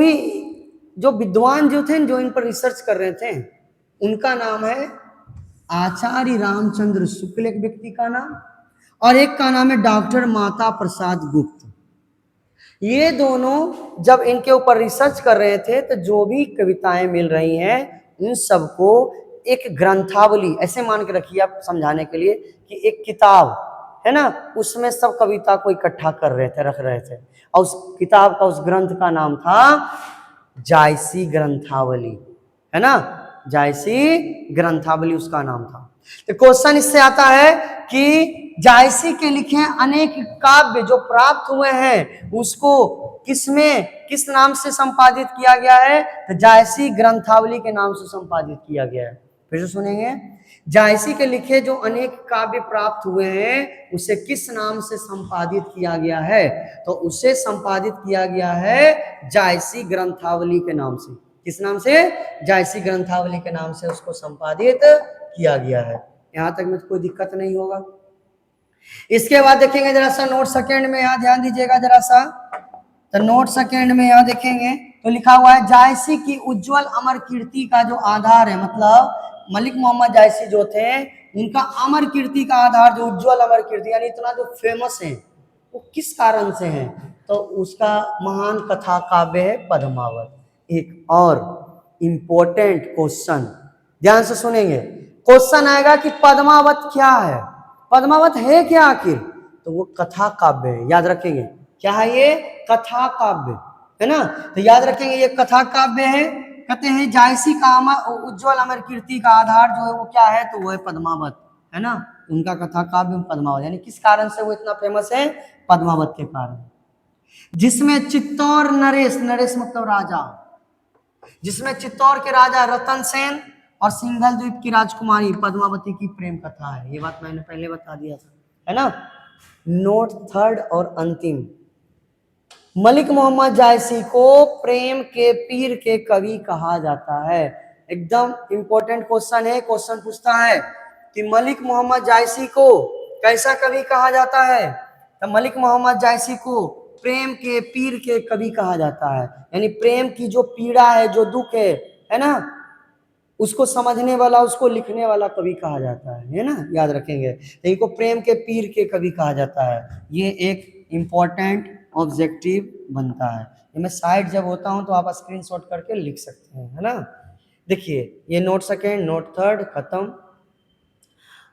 विद्वान जो थे, जो इन पर रिसर्च कर रहे थे, उनका नाम है आचार्य रामचंद्र शुक्ल, एक व्यक्ति का नाम, और एक का नाम है डॉक्टर माता प्रसाद गुप्त। ये दोनों जब इनके ऊपर रिसर्च कर रहे थे, तो जो भी कविताएं मिल रही हैं, इन सबको एक ग्रंथावली, ऐसे मान के रखिए आप समझाने के लिए, कि एक किताब है ना, उसमें सब कविता को इकट्ठा कर रहे थे, रख रहे थे, और उस किताब का, उस ग्रंथ का नाम था जायसी ग्रंथावली, है ना। जायसी ग्रंथावली उसका नाम था। तो क्वेश्चन इससे आता है कि जायसी के लिखे अनेक काव्य जो प्राप्त हुए हैं, उसको किस नाम से संपादित किया गया है? तो जायसी ग्रंथावली के नाम से संपादित किया गया है। फिर से सुनेंगे, जायसी के लिखे जो अनेक काव्य प्राप्त हुए हैं, उसे किस नाम से संपादित किया गया है? तो उसे संपादित किया गया है जायसी ग्रंथावली के नाम से। किस नाम से? जायसी ग्रंथावली के नाम से उसको संपादित किया गया है। यहां तक में कोई दिक्कत नहीं होगा। इसके बाद देखेंगे जरा सा नोट सेकेंड में, यहां ध्यान दीजिएगा जरा सा। तो नोट सेकेंड में यहां देखेंगे तो लिखा हुआ है जायसी की उज्जवल अमर कीर्ति का जो आधार है, मतलब मलिक मोहम्मद जायसी जो थे, उनका अमर कीर्ति का आधार, जो उज्जवल अमर कीर्ति, यानी इतना जो फेमस है, वो किस कारण से है? तो उसका महान कथा काव्य है पद्मावत। एक और इंपॉर्टेंट क्वेश्चन, ध्यान से सुनेंगे। क्वेश्चन आएगा कि पद्मावत क्या है, पद्मावत है क्या आखिर? तो वो कथा काव्य है, याद रखेंगे। क्या है ये? कथा काव्य, है ना। तो याद रखेंगे ये कथा काव्य है। कहते हैं जायसी का उज्जवल अमर कीर्ति का आधार जो है वो क्या है? तो वो है पद्मावत, है ना। उनका कथा काव्य पद्मावत, यानी किस कारण से वो इतना फेमस है? पद्मावत के कारण। जिसमें चित्तौर नरेश, नरेश मतलब राजा, जिसमें चित्तौर के राजा रतन सेन और सिंघल द्वीप की राजकुमारी पद्मावती की प्रेम कथा है। ये बात मैंने पहले बता दिया था, है ना। नोट थर्ड और अंतिम, मलिक मोहम्मद जायसी को प्रेम के पीर के कवि कहा जाता है। एकदम इंपॉर्टेंट क्वेश्चन है। क्वेश्चन पूछता है कि मलिक मोहम्मद जायसी को कैसा कवि कहा जाता है? तो मलिक मोहम्मद जायसी को प्रेम के पीर के कवि कहा जाता है, यानी प्रेम की जो पीड़ा है, जो दुख है ना, उसको समझने वाला, उसको लिखने वाला कवि कहा जाता है ना, याद रखेंगे। तो इनको प्रेम के पीर के कवि कहा जाता है। ये एक इंपॉर्टेंट ऑब्जेक्टिव बनता है। ये मैं साइड जब होता हूं तो आप स्क्रीनशॉट करके लिख सकते हैं, है ना। देखिए ये नोट सेकेंड, नोट थर्ड खत्म।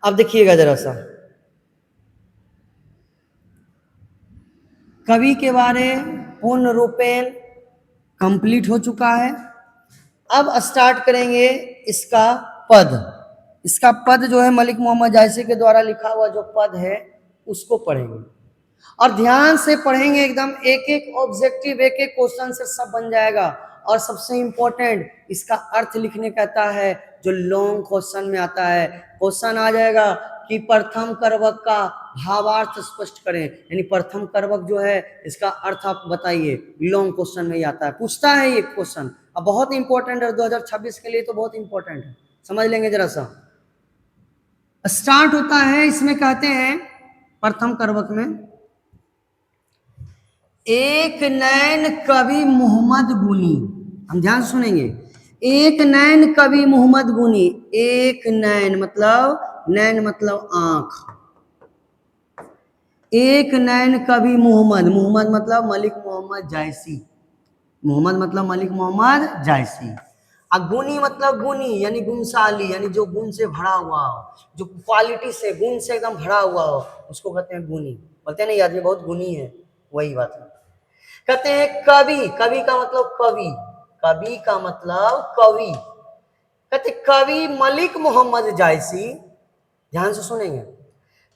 अब देखिएगा जरा सा, कवि के बारे पूर्ण रूपेण कंप्लीट हो चुका है। अब स्टार्ट करेंगे इसका पद। इसका पद जो है मलिक मोहम्मद जायसी के द्वारा लिखा हुआ जो पद है उसको पढ़ेंगे, और ध्यान से पढ़ेंगे एकदम। एक एक ऑब्जेक्टिव, एक एक क्वेश्चन से सब बन जाएगा। और सबसे इंपॉर्टेंट इसका अर्थ लिखने कहता है, जो लॉन्ग क्वेश्चन में आता है। क्वेश्चन आ जाएगा कि प्रथम करवक का भावार्थ स्पष्ट करें, यानी प्रथम करवक जो है इसका अर्थ आप बताइए। लॉन्ग क्वेश्चन में ही आता है, पूछता है ये क्वेश्चन। अब बहुत इंपॉर्टेंट है 2026 के लिए, तो बहुत इंपॉर्टेंट है, समझ लेंगे जरा सा। स्टार्ट होता है, इसमें कहते हैं प्रथम करवक में, एक नैन कवि मोहम्मद गुनी। हम ध्यान सुनेंगे, एक नैन कवि मोहम्मद गुनी, एक नैन मतलब आंख, एक नैन कवि मोहम्मद, मोहम्मद मतलब मलिक मोहम्मद जायसी, मोहम्मद मतलब मलिक मोहम्मद जायसी। अब गुनी मतलब गुनी यानी गुणशाली, यानी जो गुण से भरा हुआ हो, जो क्वालिटी से गुण से एकदम भरा हुआ हो, उसको कहते हैं गुनी। बोलते हैं ना ये आदमी बहुत गुनी है, वही बात है। कहते हैं कवि, कवि का मतलब कवि, कवि का मतलब कवि। कहते कवि मलिक मोहम्मद जायसी, ध्यान से सुनेंगे,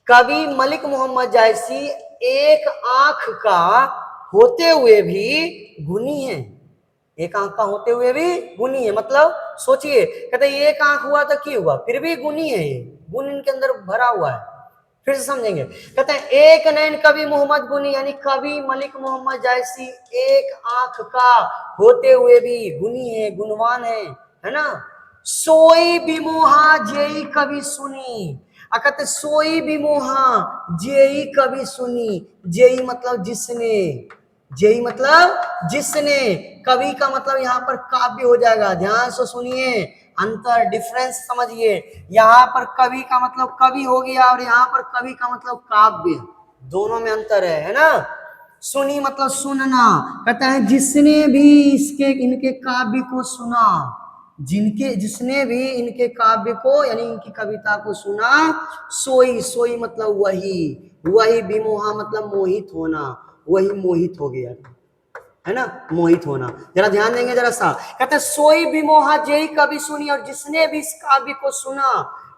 कवि मलिक मोहम्मद जायसी एक आंख का होते हुए भी गुनी है, एक आंख का होते हुए भी गुनी है। मतलब सोचिए, कहते एक आंख हुआ तो क्या हुआ, फिर भी गुनी है, ये गुण इनके अंदर भरा हुआ है। फिर से समझेंगे, कहते हैं एक नैन कवि मोहम्मद गुनी, यानी कवि मलिक मोहम्मद जायसी एक आंख का होते हुए भी गुनी है, गुणवान है ना। सोई विमोहा जेई कवि सुनी, कहते सोई विमोहा जेई कवि सुनी, जेई मतलब जिसने, जेई मतलब जिसने, कवि का मतलब यहाँ पर काव्य हो जाएगा। ध्यान से सुनिए, अंतर डिफरेंस समझिए, यहाँ पर कवि का मतलब कवि हो गया और यहाँ पर कवि का मतलब काव्य, दोनों में अंतर है ना। सुनी मतलब सुनना, कहता है जिसने भी इसके इनके काव्य को सुना, जिनके जिसने भी इनके काव्य को यानी इनकी कविता को सुना, सोई, सोई मतलब वही, वही विमोहा मतलब मोहित होना, वही मोहित हो गया, है ना, मोहित होना। जरा ध्यान देंगे जरा सा, कहते सोई विमोहा जेई कवि सुनी, और जिसने भी इस काव्य को सुना,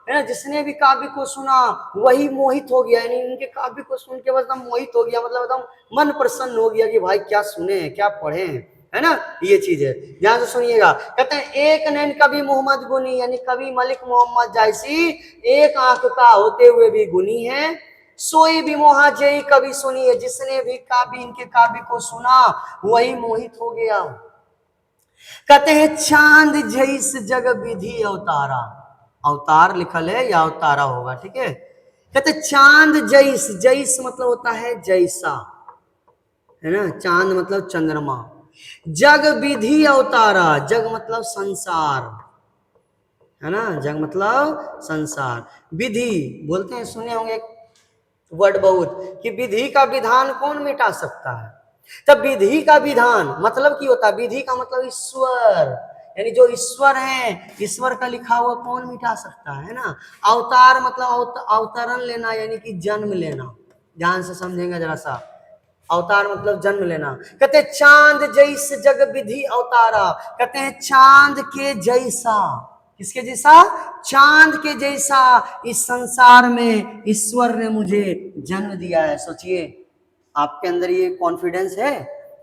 है ना, जिसने भी काव्य को सुना वही मोहित हो गया, यानी इनके काव्य को सुन के एकदम मोहित हो गया, मतलब एकदम मन प्रसन्न हो गया कि भाई क्या सुने हैं, क्या पढ़े हैं, है ना, ये चीज है। ध्यान से सुनिएगा, कहते हैं एक नैन कवि मोहम्मद गुनी, यानी कवि मलिक मोहम्मद जायसी एक आंख का होते हुए भी गुनी है। सोई विमोहा जय कवि सुनिए, जिसने भी काव्य इनके काव्य को सुना वही मोहित हो गया। कहते हैं चांद जैस जग विधि अवतारा, अवतार लिखल है या अवतारा होगा, ठीक है। कहते चांद जैस, जैस मतलब होता है जैसा, है ना, चांद मतलब चंद्रमा। जग विधि अवतारा, जग मतलब संसार, है ना, जग मतलब संसार। विधि बोलते हैं, सुने होंगे वर्ड बहुत कि विधि का विधान कौन मिटा सकता है। तब विधि का विधान मतलब की होता है, विधि का मतलब ईश्वर, यानी जो ईश्वर है, ईश्वर का लिखा हुआ कौन मिटा सकता है ना। अवतार मतलब अवतरण लेना, यानी कि जन्म लेना। ध्यान से समझेंगे जरा सा, अवतार मतलब जन्म लेना। कहते चांद जैस जग विधि अवतारा, कहते हैं चांद के जैसा, किसके जैसा, चांद के जैसा इस संसार में ईश्वर ने मुझे जन्म दिया है। सोचिए, आपके अंदर ये कॉन्फिडेंस है,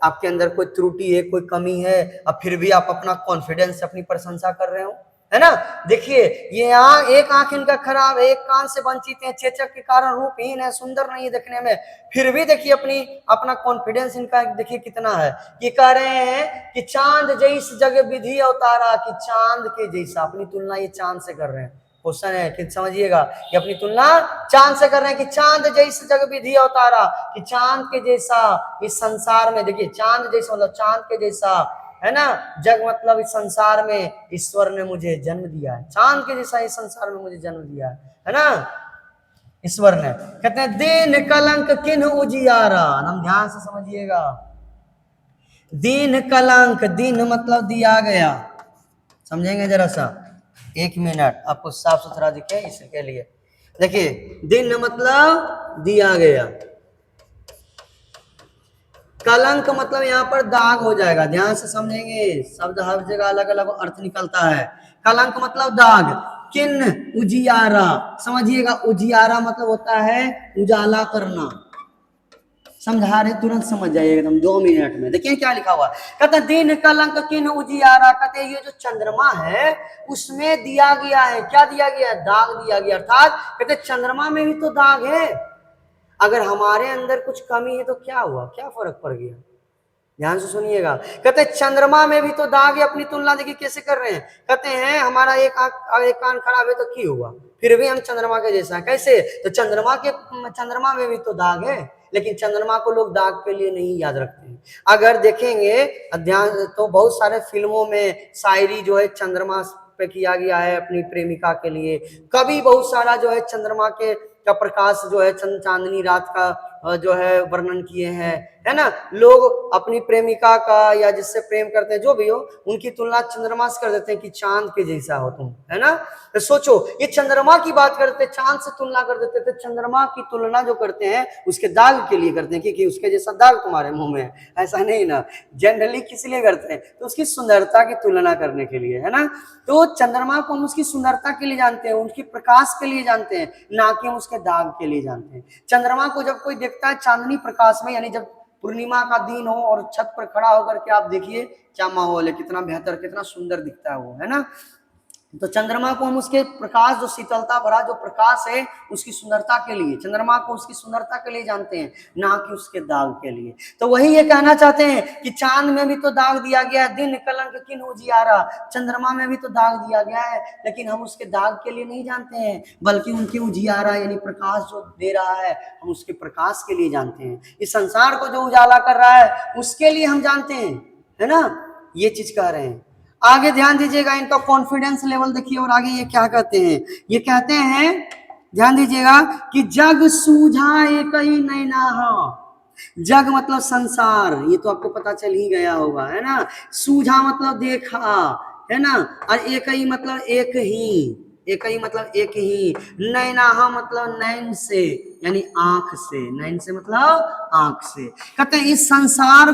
आपके अंदर कोई त्रुटि है, कोई कमी है, अब फिर भी आप अपना कॉन्फिडेंस, अपनी प्रशंसा कर रहे हो, है ना। देखिए ये यहाँ एक आंख इनका खराब है, एक कान से वंचित है, चेचक के कारण रूपहीन है, सुंदर नहीं है देखने में, फिर भी देखिए अपनी अपना कॉन्फिडेंस इनका देखिए कितना है। ये कह रहे हैं कि चांद जैस जग विधि अवतारा, कि चांद के जैसा, अपनी तुलना ये चांद से कर रहे हैं। क्वेश्चन है कि समझिएगा कि अपनी तुलना चांद से कर रहे हैं, कि चांद जैसे जग विधि अवतारा, कि चांद के जैसा इस संसार में, देखिए चांद जैसा मतलब चांद के जैसा, है ना, जग मतलब इस संसार में ईश्वर ने मुझे जन्म दिया है, चांद के जैसा इस संसार में मुझे जन्म दिया है ना, ईश्वर ने। कहते हैं दीन कलंक किन्ह उजियारा, हम ध्यान से समझिएगा, दीन कलंक, दीन मतलब दिया गया, समझेंगे जरा सा, एक मिनट आपको साफ सुथरा दिखे इसके लिए। देखिए दिन मतलब दिया गया, कलंक मतलब यहाँ पर दाग हो जाएगा। ध्यान से समझेंगे, शब्द हर जगह अलग अलग अर्थ निकलता है। कलंक मतलब दाग, किन उजियारा, समझिएगा उजियारा मतलब होता है उजाला करना, समझा रहे तुरंत समझ जाइए एकदम 2 मिनट में। देखिए क्या लिखा हुआ, कहते दिन कलंक किन उजियारा, कहते ये जो चंद्रमा है उसमें दिया गया है, क्या दिया गया है, दाग दिया गया। अर्थात कहते चंद्रमा में भी तो दाग है, अगर हमारे अंदर कुछ कमी है तो क्या हुआ, क्या फर्क पड़ गया। ध्यान से सुनिएगा। कहते हैं चंद्रमा में भी तो दाग है, अपनी तुलना देखिए कैसे कर रहे हैं। कहते हैं हमारा एक आंख एक कान खराब है तो क्या हुआ, फिर भी हम चंद्रमा के जैसा है। कैसे? तो चंद्रमा में भी तो दाग है, लेकिन चंद्रमा को लोग दाग के लिए नहीं याद रखते हैं। अगर देखेंगे ध्यान तो बहुत सारे फिल्मों में शायरी जो है चंद्रमा पे किया गया है अपनी प्रेमिका के लिए। कभी बहुत सारा जो है चंद्रमा के का प्रकाश जो है चांदनी रात का जो है वर्णन किए हैं, है ना। लोग अपनी प्रेमिका का या जिससे प्रेम करते हैं जो भी हो, उनकी तुलना चंद्रमा से कर देते हैं कि चांद के जैसा हो तुम, है ना। तो सोचो ये चंद्रमा की बात करते, चांद से तुलना कर देते थे। चंद्रमा की तुलना जो करते हैं उसके दाग के लिए करते हैं कि उसके जैसा दाग तुम्हारे मुंह में है, ऐसा नहीं ना। जनरली किस लिए करते हैं? तो उसकी सुंदरता की तुलना करने के लिए, है ना। तो चंद्रमा को हम उसकी सुंदरता के लिए जानते हैं, उसकी प्रकाश के लिए जानते हैं, ना कि हम उसके दाग के लिए जानते हैं। चंद्रमा को जब कोई देखता है चांदनी प्रकाश में, यानी जब पूर्णिमा का दिन हो और छत पर खड़ा होकर के आप देखिए क्या माहौल है, कितना बेहतर, कितना सुंदर दिखता है वो, है ना। तो चंद्रमा को हम उसके प्रकाश, जो शीतलता भरा जो प्रकाश है, उसकी सुंदरता के लिए, चंद्रमा को उसकी सुंदरता के लिए जानते हैं, ना कि उसके दाग के लिए। तो वही ये कहना चाहते हैं कि चांद में भी तो दाग दिया गया है, दिन कलंक किन उजियारा। चंद्रमा में भी तो दाग दिया गया है, लेकिन हम उसके दाग के लिए नहीं जानते हैं, बल्कि उनके उजियारा यानी प्रकाश जो दे रहा है, हम उसके प्रकाश के लिए जानते हैं। इस संसार को जो उजाला कर रहा है उसके लिए हम जानते हैं, है ना। ये चीज कह रहे हैं। आगे ध्यान दीजिएगा, इनका कॉन्फिडेंस लेवल देखिए, और आगे ये क्या कहते हैं। ये कहते हैं, ध्यान दीजिएगा, कि जग सूझा एक ही नैना। जग मतलब संसार, ये तो आपको पता चल ही गया होगा, है ना। सूझा मतलब देखा, है ना। और एक ही मतलब एक ही, एक ही मतलब एक ही। नैना मतलब नैन से, यानी आंख से। नैन से मतलब आंख से। कहते हैं इस संसार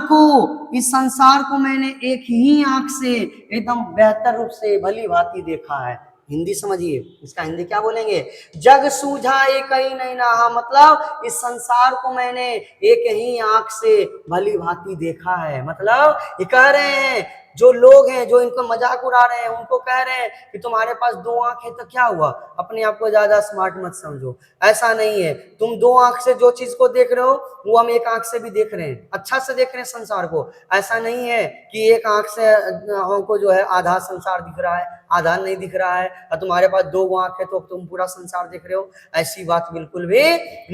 को मैंने एक ही आंख से एकदम बेहतर रूप से भली भांति देखा है। हिंदी समझिए, इसका हिंदी क्या बोलेंगे? जग सूझा एक ही नैना, मतलब इस संसार को मैंने एक ही आंख से भली भांति देखा है। मतलब ये कह रहे हैं, जो लोग हैं जो इनको मजाक उड़ा रहे हैं, उनको कह रहे हैं कि तुम्हारे पास दो आंख है तो क्या हुआ, अपने आप को ज्यादा स्मार्ट मत समझो। ऐसा नहीं है, तुम दो आंख से जो चीज को देख रहे हो वो हम एक आंख से भी देख रहे हैं, अच्छा से देख रहे हैं संसार को। ऐसा नहीं है कि एक आंख से हमको जो है आधा संसार दिख रहा है, आधा नहीं दिख रहा है, और तुम्हारे पास दो आंख है तो तुम पूरा संसार देख रहे हो। ऐसी बात बिल्कुल भी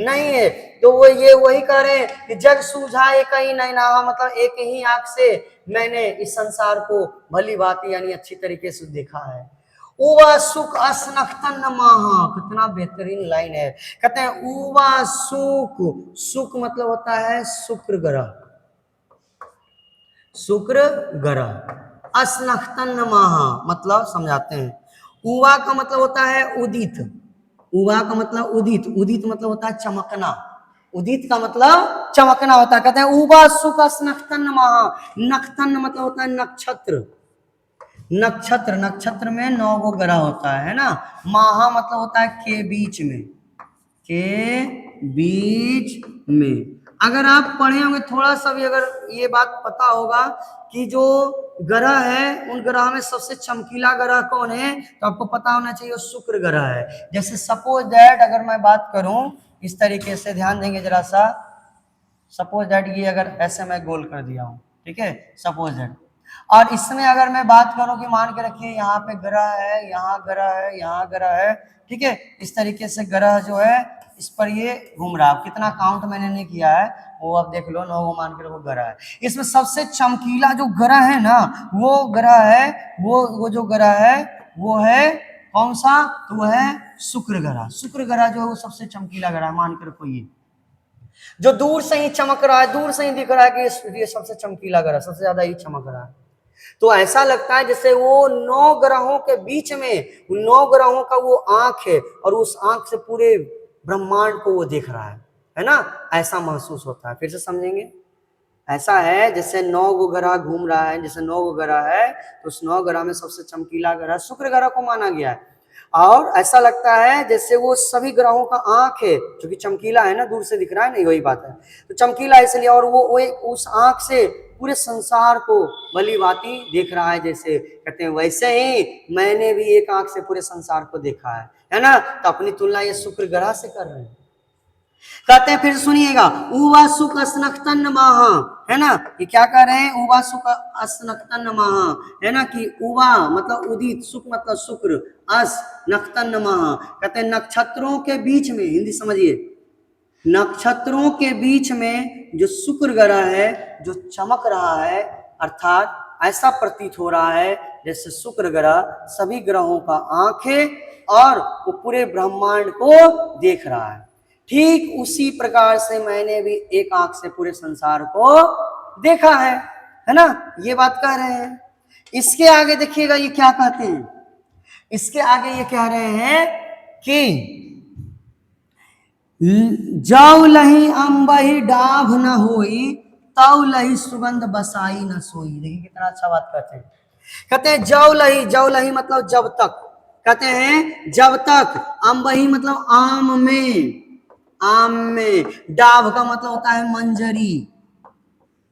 नहीं है। तो वो ये वही कह रहे हैं कि जग सूझा एक ही नैना, मतलब एक ही आंख से मैंने इस संसार को भली भांति यानी अच्छी तरीके से देखा है। उवा सुख असनख्तन महा, कितना बेहतरीन लाइन है। कहते हैं उवा सुख, सुख मतलब होता है शुक्र ग्रह, शुक्र ग्रह। असनख्तन महा मतलब समझाते हैं, उवा का मतलब होता है उदित, उवा का मतलब उदित, उदित मतलब होता है चमकना, उदित का मतलब चमकना होता है। कहते हैं उबा सुख असनख्तन महा, नख्तन मतलब होता है नक्षत्र, नक्षत्र, नक्षत्र में 9 गो ग्रह होता है ना। माहा मतलब होता है के बीच में, के बीच में। अगर आप पढ़े होंगे थोड़ा सा भी, अगर ये बात पता होगा कि जो ग्रह है उन ग्रह में सबसे चमकीला ग्रह कौन है, तो आपको पता होना चाहिए शुक्र ग्रह है। जैसे सपोज दैट अगर मैं बात करूं इस तरीके से, ध्यान देंगे जरा सा, सपोज दैट ये अगर ऐसे मैं गोल कर दिया हूं, ठीक है, सपोज दैट, और इसमें अगर मैं बात करूं कि मान के रखिए यहाँ पे ग्रह है, यहाँ ग्रह है, यहाँ ग्रह है, ठीक है, इस तरीके से ग्रह जो है इस पर ये घूम रहा है। कितना काउंट मैंने नहीं किया है वो अब देख लो, 9 गो मान के रखो ग्रह है। इसमें सबसे चमकीला जो ग्रह है ना, वो ग्रह है, वो जो ग्रह है वो है कौन सा, तो वो है शुक्र ग्रह। शुक्र ग्रह जो है वो सबसे चमकीला ग्रह है, मान के रखो ये, जो दूर से ही चमक रहा है, दूर से ही दिख रहा है कि ये सबसे चमकीला ग्रह, सबसे ज्यादा ही चमक रहा है। तो ऐसा लगता है जैसे वो 9 ग्रहों के बीच में 9 ग्रहों का वो आंख है, और उस आंख से पूरे ब्रह्मांड को वो देख रहा है ना। ऐसा महसूस होता है। फिर से समझेंगे, ऐसा है जैसे 9 गो ग्रह घूम रहा है, जैसे 9 गो ग्रह है, तो उस 9 ग्रह में सबसे चमकीला ग्रह शुक्र ग्रह को माना गया है। और ऐसा लगता है जैसे वो सभी ग्रहों का आंख है, जो कि चमकीला है ना, दूर से दिख रहा है, नहीं वही बात है, तो चमकीला इसलिए, और वो उस आंख से पूरे संसार को भली भांति देख रहा है। जैसे कहते हैं वैसे ही मैंने भी एक आंख से पूरे संसार को देखा है ना। तो अपनी तुलना ये शुक्र ग्रह से कर रहे हैं। कहते हैं फिर सुनिएगा, उवा सुख असनख्तन महा, है ना, ये क्या कह रहे हैं, उवा सुख अस नक्तन नमः, है ना, कि उवा मतलब उदित, सुख मतलब शुक्र, अस नक्तन नमः, कहते हैं नक्षत्रों के बीच में, हिंदी समझिए, नक्षत्रों के बीच में जो शुक्र ग्रह है जो चमक रहा है, अर्थात ऐसा प्रतीत हो रहा है जैसे शुक्र ग्रह सभी ग्रहों का आंख है और वो पूरे ब्रह्मांड को देख रहा है। ठीक उसी प्रकार से मैंने भी एक आंख से पूरे संसार को देखा है ना, ये बात कह रहे हैं। इसके आगे देखिएगा ये क्या कहते हैं, इसके आगे ये कह रहे हैं कि जाऊ लही अम्बही डाभ न होई, ताऊ लही सुगंध बसाई न सोई। देखिए कितना अच्छा बात कहते हैं, कहते हैं जाऊ लही मतलब जब तक, कहते हैं जब तक, अम्बही मतलब आम में, डाभ का मतलब होता है मंजरी,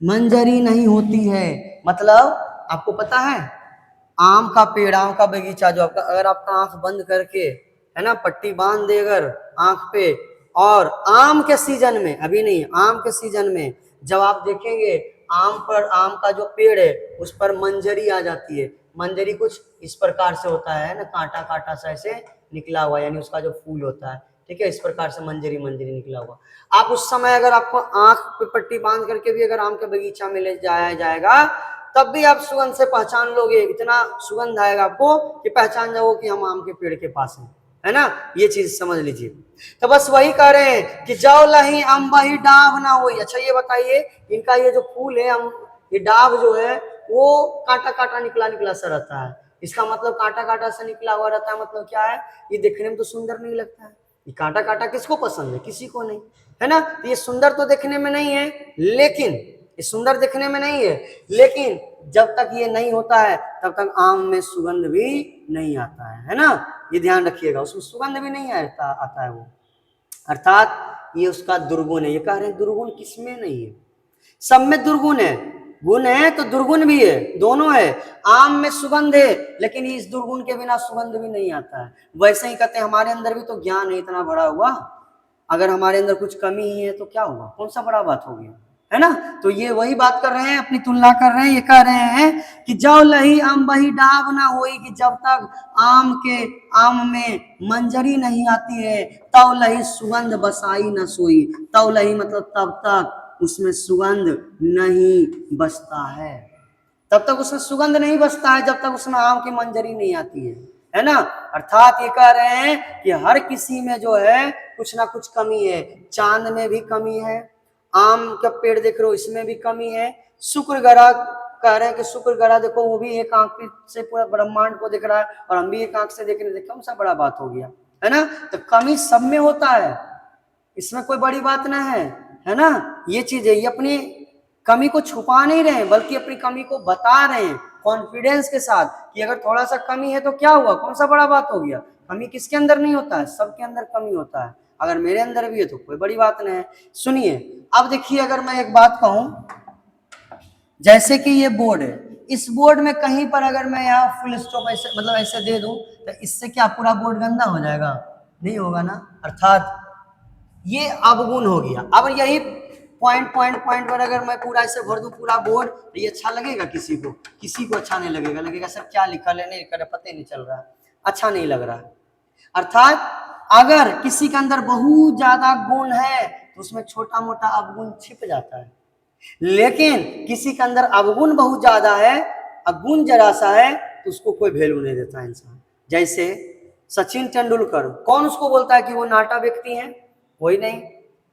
मंजरी नहीं होती है, मतलब आपको पता है आम का पेड़, आम का बगीचा जो आपका, अगर आपका आंख बंद करके, है ना, पट्टी बांध दे अगर आंख पे, और आम के सीजन में, अभी नहीं, आम के सीजन में जब आप देखेंगे आम पर, आम का जो पेड़ है उस पर मंजरी आ जाती है, मंजरी कुछ इस प्रकार से होता है ना, कांटा कांटा सा ऐसे निकला हुआ, यानी उसका जो फूल होता है, ठीक है, इस प्रकार से मंजरी मंजरी निकला हुआ। आप उस समय अगर आपको आंख पे पट्टी बांध करके भी अगर आम के बगीचा में ले जाया जाएगा तब भी आप सुगंध से पहचान लोगे, इतना सुगंध आएगा आपको कि पहचान जाओगे कि हम आम के पेड़ के पास हैं, है ना, ये चीज समझ लीजिए। तो बस वही कह रहे हैं कि जाओ लही अम्बा ही डाभ ना हो। अच्छा ये बताइए, इनका ये जो फूल है, ये डाभ जो है वो कांटा कांटा निकला निकला सा रहता है, इसका मतलब कांटा कांटा सा निकला हुआ रहता है, मतलब क्या है, ये देखने में तो सुंदर नहीं लगता है। ये कांटा कांटा किसको पसंद है, किसी को नहीं, है ना, ये सुंदर तो देखने में नहीं है, लेकिन ये सुंदर देखने में नहीं है, लेकिन जब तक ये नहीं होता है तब तक आम में सुगंध भी नहीं आता है ना, ये ध्यान रखिएगा, उसमें सुगंध भी नहीं आता है वो, अर्थात ये उसका दुर्गुण है। ये कह रहे हैं दुर्गुण किसमें नहीं है, सब में दुर्गुण है, गुण है तो दुर्गुण भी है, दोनों है। आम में सुगंध है लेकिन इस दुर्गुण के बिना सुगंध भी नहीं आता है। वैसे ही कहते हैं हमारे अंदर भी तो ज्ञान है इतना भरा हुआ, अगर हमारे अंदर कुछ कमी ही है तो क्या हुआ, कौन सा बड़ा बात हो गया, है ना। तो ये वही बात कर रहे हैं, अपनी तुलना कर रहे हैं, ये कह रहे हैं कि जौ लही आम बही डाब ना होई, कि जब तक आम में मंजरी नहीं आती है तब लही सुगंध बसाई न सोई। तब लही मतलब तब तक उसमें सुगंध नहीं बसता है, तब तक उसमें सुगंध नहीं बसता है जब तक उसमें आम की मंजरी नहीं आती है ना। अर्थात ये कह रहे हैं कि हर किसी में जो है कुछ ना कुछ कमी है, चांद में भी कमी है, आम का पेड़ देख रहे हो इसमें भी कमी है, शुक्र ग्रह कह रहे हैं कि शुक्र ग्रह देखो वो भी एक आंख से पूरा ब्रह्मांड को देख रहा है और हम भी एक आंख से देख रहे हैं, कौन सा बड़ा बात हो गया, है ना। तो कमी सब में होता है, इसमें कोई बड़ी बात ना है ना। ये चीज है, ये अपनी कमी को छुपा नहीं रहे बल्कि अपनी कमी को बता रहे हैं कॉन्फिडेंस के साथ कि अगर थोड़ा सा कमी है तो क्या हुआ, कौन सा बड़ा बात हो गया। कमी किसके अंदर नहीं होता है, सबके अंदर कमी होता है, अगर मेरे अंदर भी है तो कोई बड़ी बात नहीं है। सुनिए अब देखिए, अगर मैं एक बात कहूं, जैसे कि ये बोर्ड है, इस बोर्ड में कहीं पर अगर मैं यहाँ फुल स्टॉप ऐसे मतलब ऐसे दे दूं तो इससे क्या पूरा बोर्ड गंदा हो जाएगा, नहीं होगा ना। अर्थात ये अवगुण हो गया। अब यही पॉइंट पॉइंट पॉइंट पर अगर मैं पूरा ऐसे भर दूं पूरा बोर्ड, तो ये अच्छा लगेगा किसी को, किसी को अच्छा नहीं लगेगा, लगेगा सर क्या लिखा है नहीं लिखा है पता ही नहीं चल रहा है, अच्छा नहीं लग रहा है। अर्थात अगर किसी के अंदर बहुत ज्यादा गुण है तो उसमें छोटा मोटा अवगुण छिप जाता है, लेकिन किसी के अंदर अवगुण बहुत ज्यादा है, अवगुण जरा सा है तो उसको कोई वैल्यू नहीं देता इंसान। जैसे सचिन तेंदुलकर, कौन उसको बोलता है कि वो नाटा व्यक्ति है, कोई नहीं,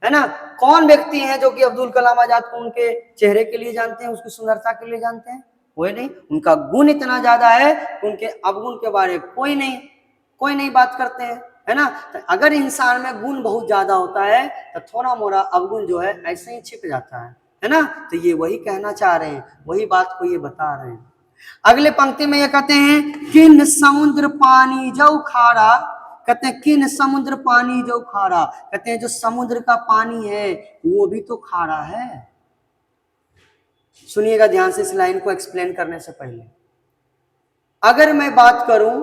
है ना। कौन व्यक्ति है जो कि अब्दुल कलाम आजाद को उनके चेहरे के लिए जानते हैं, उसकी सुंदरता के लिए जानते हैं, कोई नहीं। उनका गुण इतना ज्यादा है, उनके अवगुण के बारे में कोई नहीं बात करते हैं, है ना। तो अगर इंसान में गुण बहुत ज्यादा होता है तो थोड़ा मोड़ा अवगुण जो है ऐसे ही छिप जाता है ना। तो ये वही कहना चाह रहे हैं, वही बात को ये बता रहे हैं। अगले पंक्ति में ये कहते हैं किन समुद्र पानी जो खारा, कहते हैं किन समुद्र पानी जो खारा, कहते हैं जो समुद्र का पानी है वो भी तो खारा है। सुनिएगा ध्यान से इस लाइन को एक्सप्लेन करने से पहले, अगर मैं बात करूं,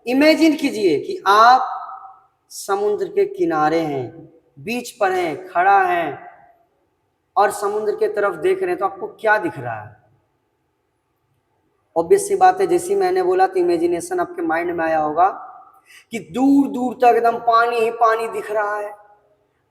इमेजिन कीजिए कि आप समुद्र के किनारे हैं, बीच पर हैं, खड़ा हैं और समुद्र के तरफ देख रहे हैं तो आपको क्या दिख रहा है? ऑब्वियस सी बात है, जैसी मैंने बोला तो इमेजिनेशन आपके माइंड में आया होगा कि दूर दूर तक एकदम पानी ही पानी दिख रहा है।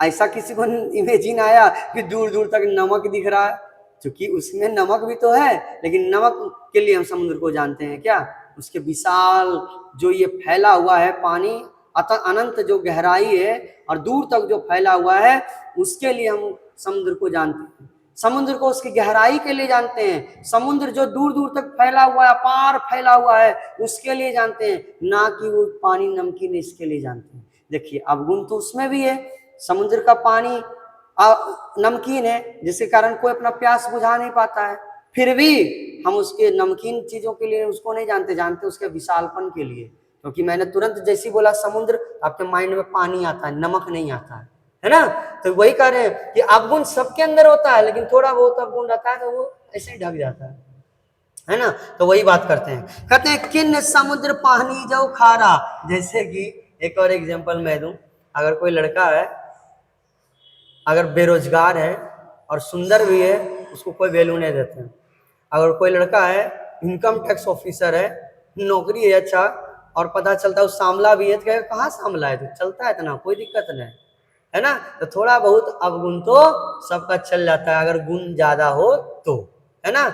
ऐसा किसी को इमेजिन आया कि दूर दूर तक नमक दिख रहा है? क्योंकि उसमें नमक भी तो है, लेकिन नमक के लिए हम समुद्र को जानते हैं क्या? उसके विशाल जो ये फैला हुआ है पानी, अतः अनंत जो गहराई है और दूर तक जो फैला हुआ है, उसके लिए हम समुद्र को जानते हैं। समुद्र को उसकी गहराई के लिए जानते हैं। समुद्र जो दूर दूर तक फैला हुआ है, अपार फैला हुआ है, उसके लिए जानते हैं, ना कि वो पानी नमकीन है इसके लिए जानते हैं। देखिए अवगुण तो उसमें भी है। समुद्र का पानी नमकीन है, जिसके कारण कोई अपना प्यास बुझा नहीं पाता है, फिर भी हम उसके नमकीन चीजों के लिए उसको नहीं जानते, जानते उसके विशालपन के लिए। क्योंकि मैंने तुरंत जैसी बोला समुद्र, आपके माइंड में पानी आता है, नमक नहीं आता है ना? तो वही कह रहे हैं कि अवगुण सबके अंदर होता है, लेकिन थोड़ा बहुत अवगुण रहता है तो वो ऐसे ही ढक जाता है ना? तो वही बात करते हैं, कहते हैं किन समुद्र पानी जो खारा। जैसे कि एक और एग्जांपल मैं दूं, अगर कोई लड़का है, अगर बेरोजगार है और सुंदर भी है, उसको कोई वैल्यू नहीं देते हैं। अगर कोई लड़का है इनकम टैक्स ऑफिसर है, नौकरी है अच्छा, और पता चलता है सांवला भी है, तो कहाँ सांवला है, तो चलता है इतना, कोई दिक्कत नहीं है ना? तो थोड़ा बहुत अवगुण तो सबका चल जाता है, अगर गुण ज्यादा हो तो, है ना?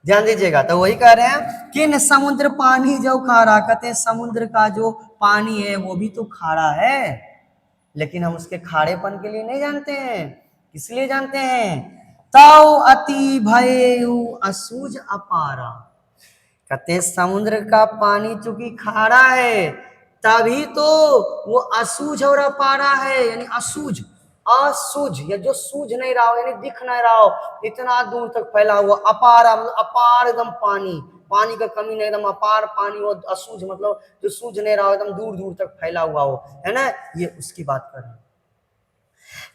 ध्यान दीजिएगा। तो वही कह रहे हैं कि न समुद्र पानी जो खारा, कहते हैं समुद्र का जो पानी है वो भी तो खारा है, लेकिन हम उसके खाड़ेपन के लिए नहीं जानते हैं। किस लिए जानते हैं? तौ अति भयउ असूझ अपारा। कहते हैं समुद्र का पानी चूंकि खारा है, तभी तो वो असूझ और अपारा है, यानी असूझ, असूझ या जो सूझ नहीं रहा हो, यानी दिख नहीं रहा हो, इतना दूर तक फैला हुआ। अपारा मतलब अपार एकदम पानी, पानी का कमी नहीं, एकदम अपार पानी हो। असूझ मतलब जो सूझ नहीं रहा हो, एकदम दूर दूर तक फैला हुआ हो, है ना? ये उसकी बात कर रहे हैं।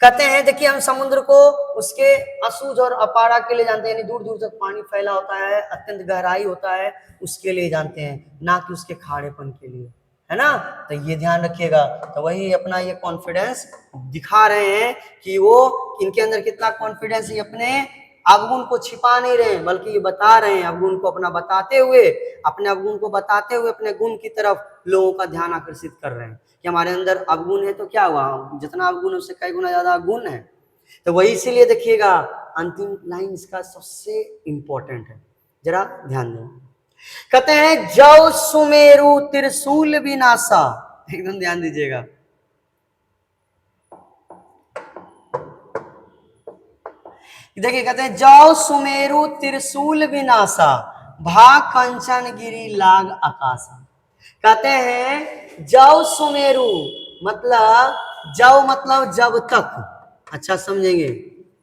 कहते हैं देखिए हम समुद्र को उसके असूझ और अपारा के लिए जानते हैं, यानी दूर दूर तक पानी फैला होता है, अत्यंत गहराई होता है, उसके लिए जानते हैं, ना कि उसके खाड़ेपन के लिए, है ना? तो ये ध्यान रखिएगा। तो वही अपना ये कॉन्फिडेंस दिखा रहे हैं कि वो इनके अंदर कितना कॉन्फिडेंस है, अपने अवगुण को छिपा नहीं रहे, बल्कि ये बता रहे हैं अवगुण को अपना बताते हुए, अपने अवगुण को बताते हुए अपने गुण की तरफ लोगों का ध्यान आकर्षित कर रहे हैं कि हमारे अंदर अवगुण है तो क्या हुआ, जितना अवगुण है उससे कई गुना ज्यादा गुण है। तो वही इसीलिए देखिएगा अंतिम लाइन इसका सबसे इंपॉर्टेंट है, जरा ध्यान दें। कहते हैं जौ सुमेरु त्रिशूल विनाशा, एकदम ध्यान दीजिएगा। देखिए कहते हैं जौ सुमेरु त्रिशूल विनाशा, भा कंचन गिरी लाग आकाशा। कहते हैं जौ सुमेरु मतलब, जौ मतलब जब तक, अच्छा समझेंगे,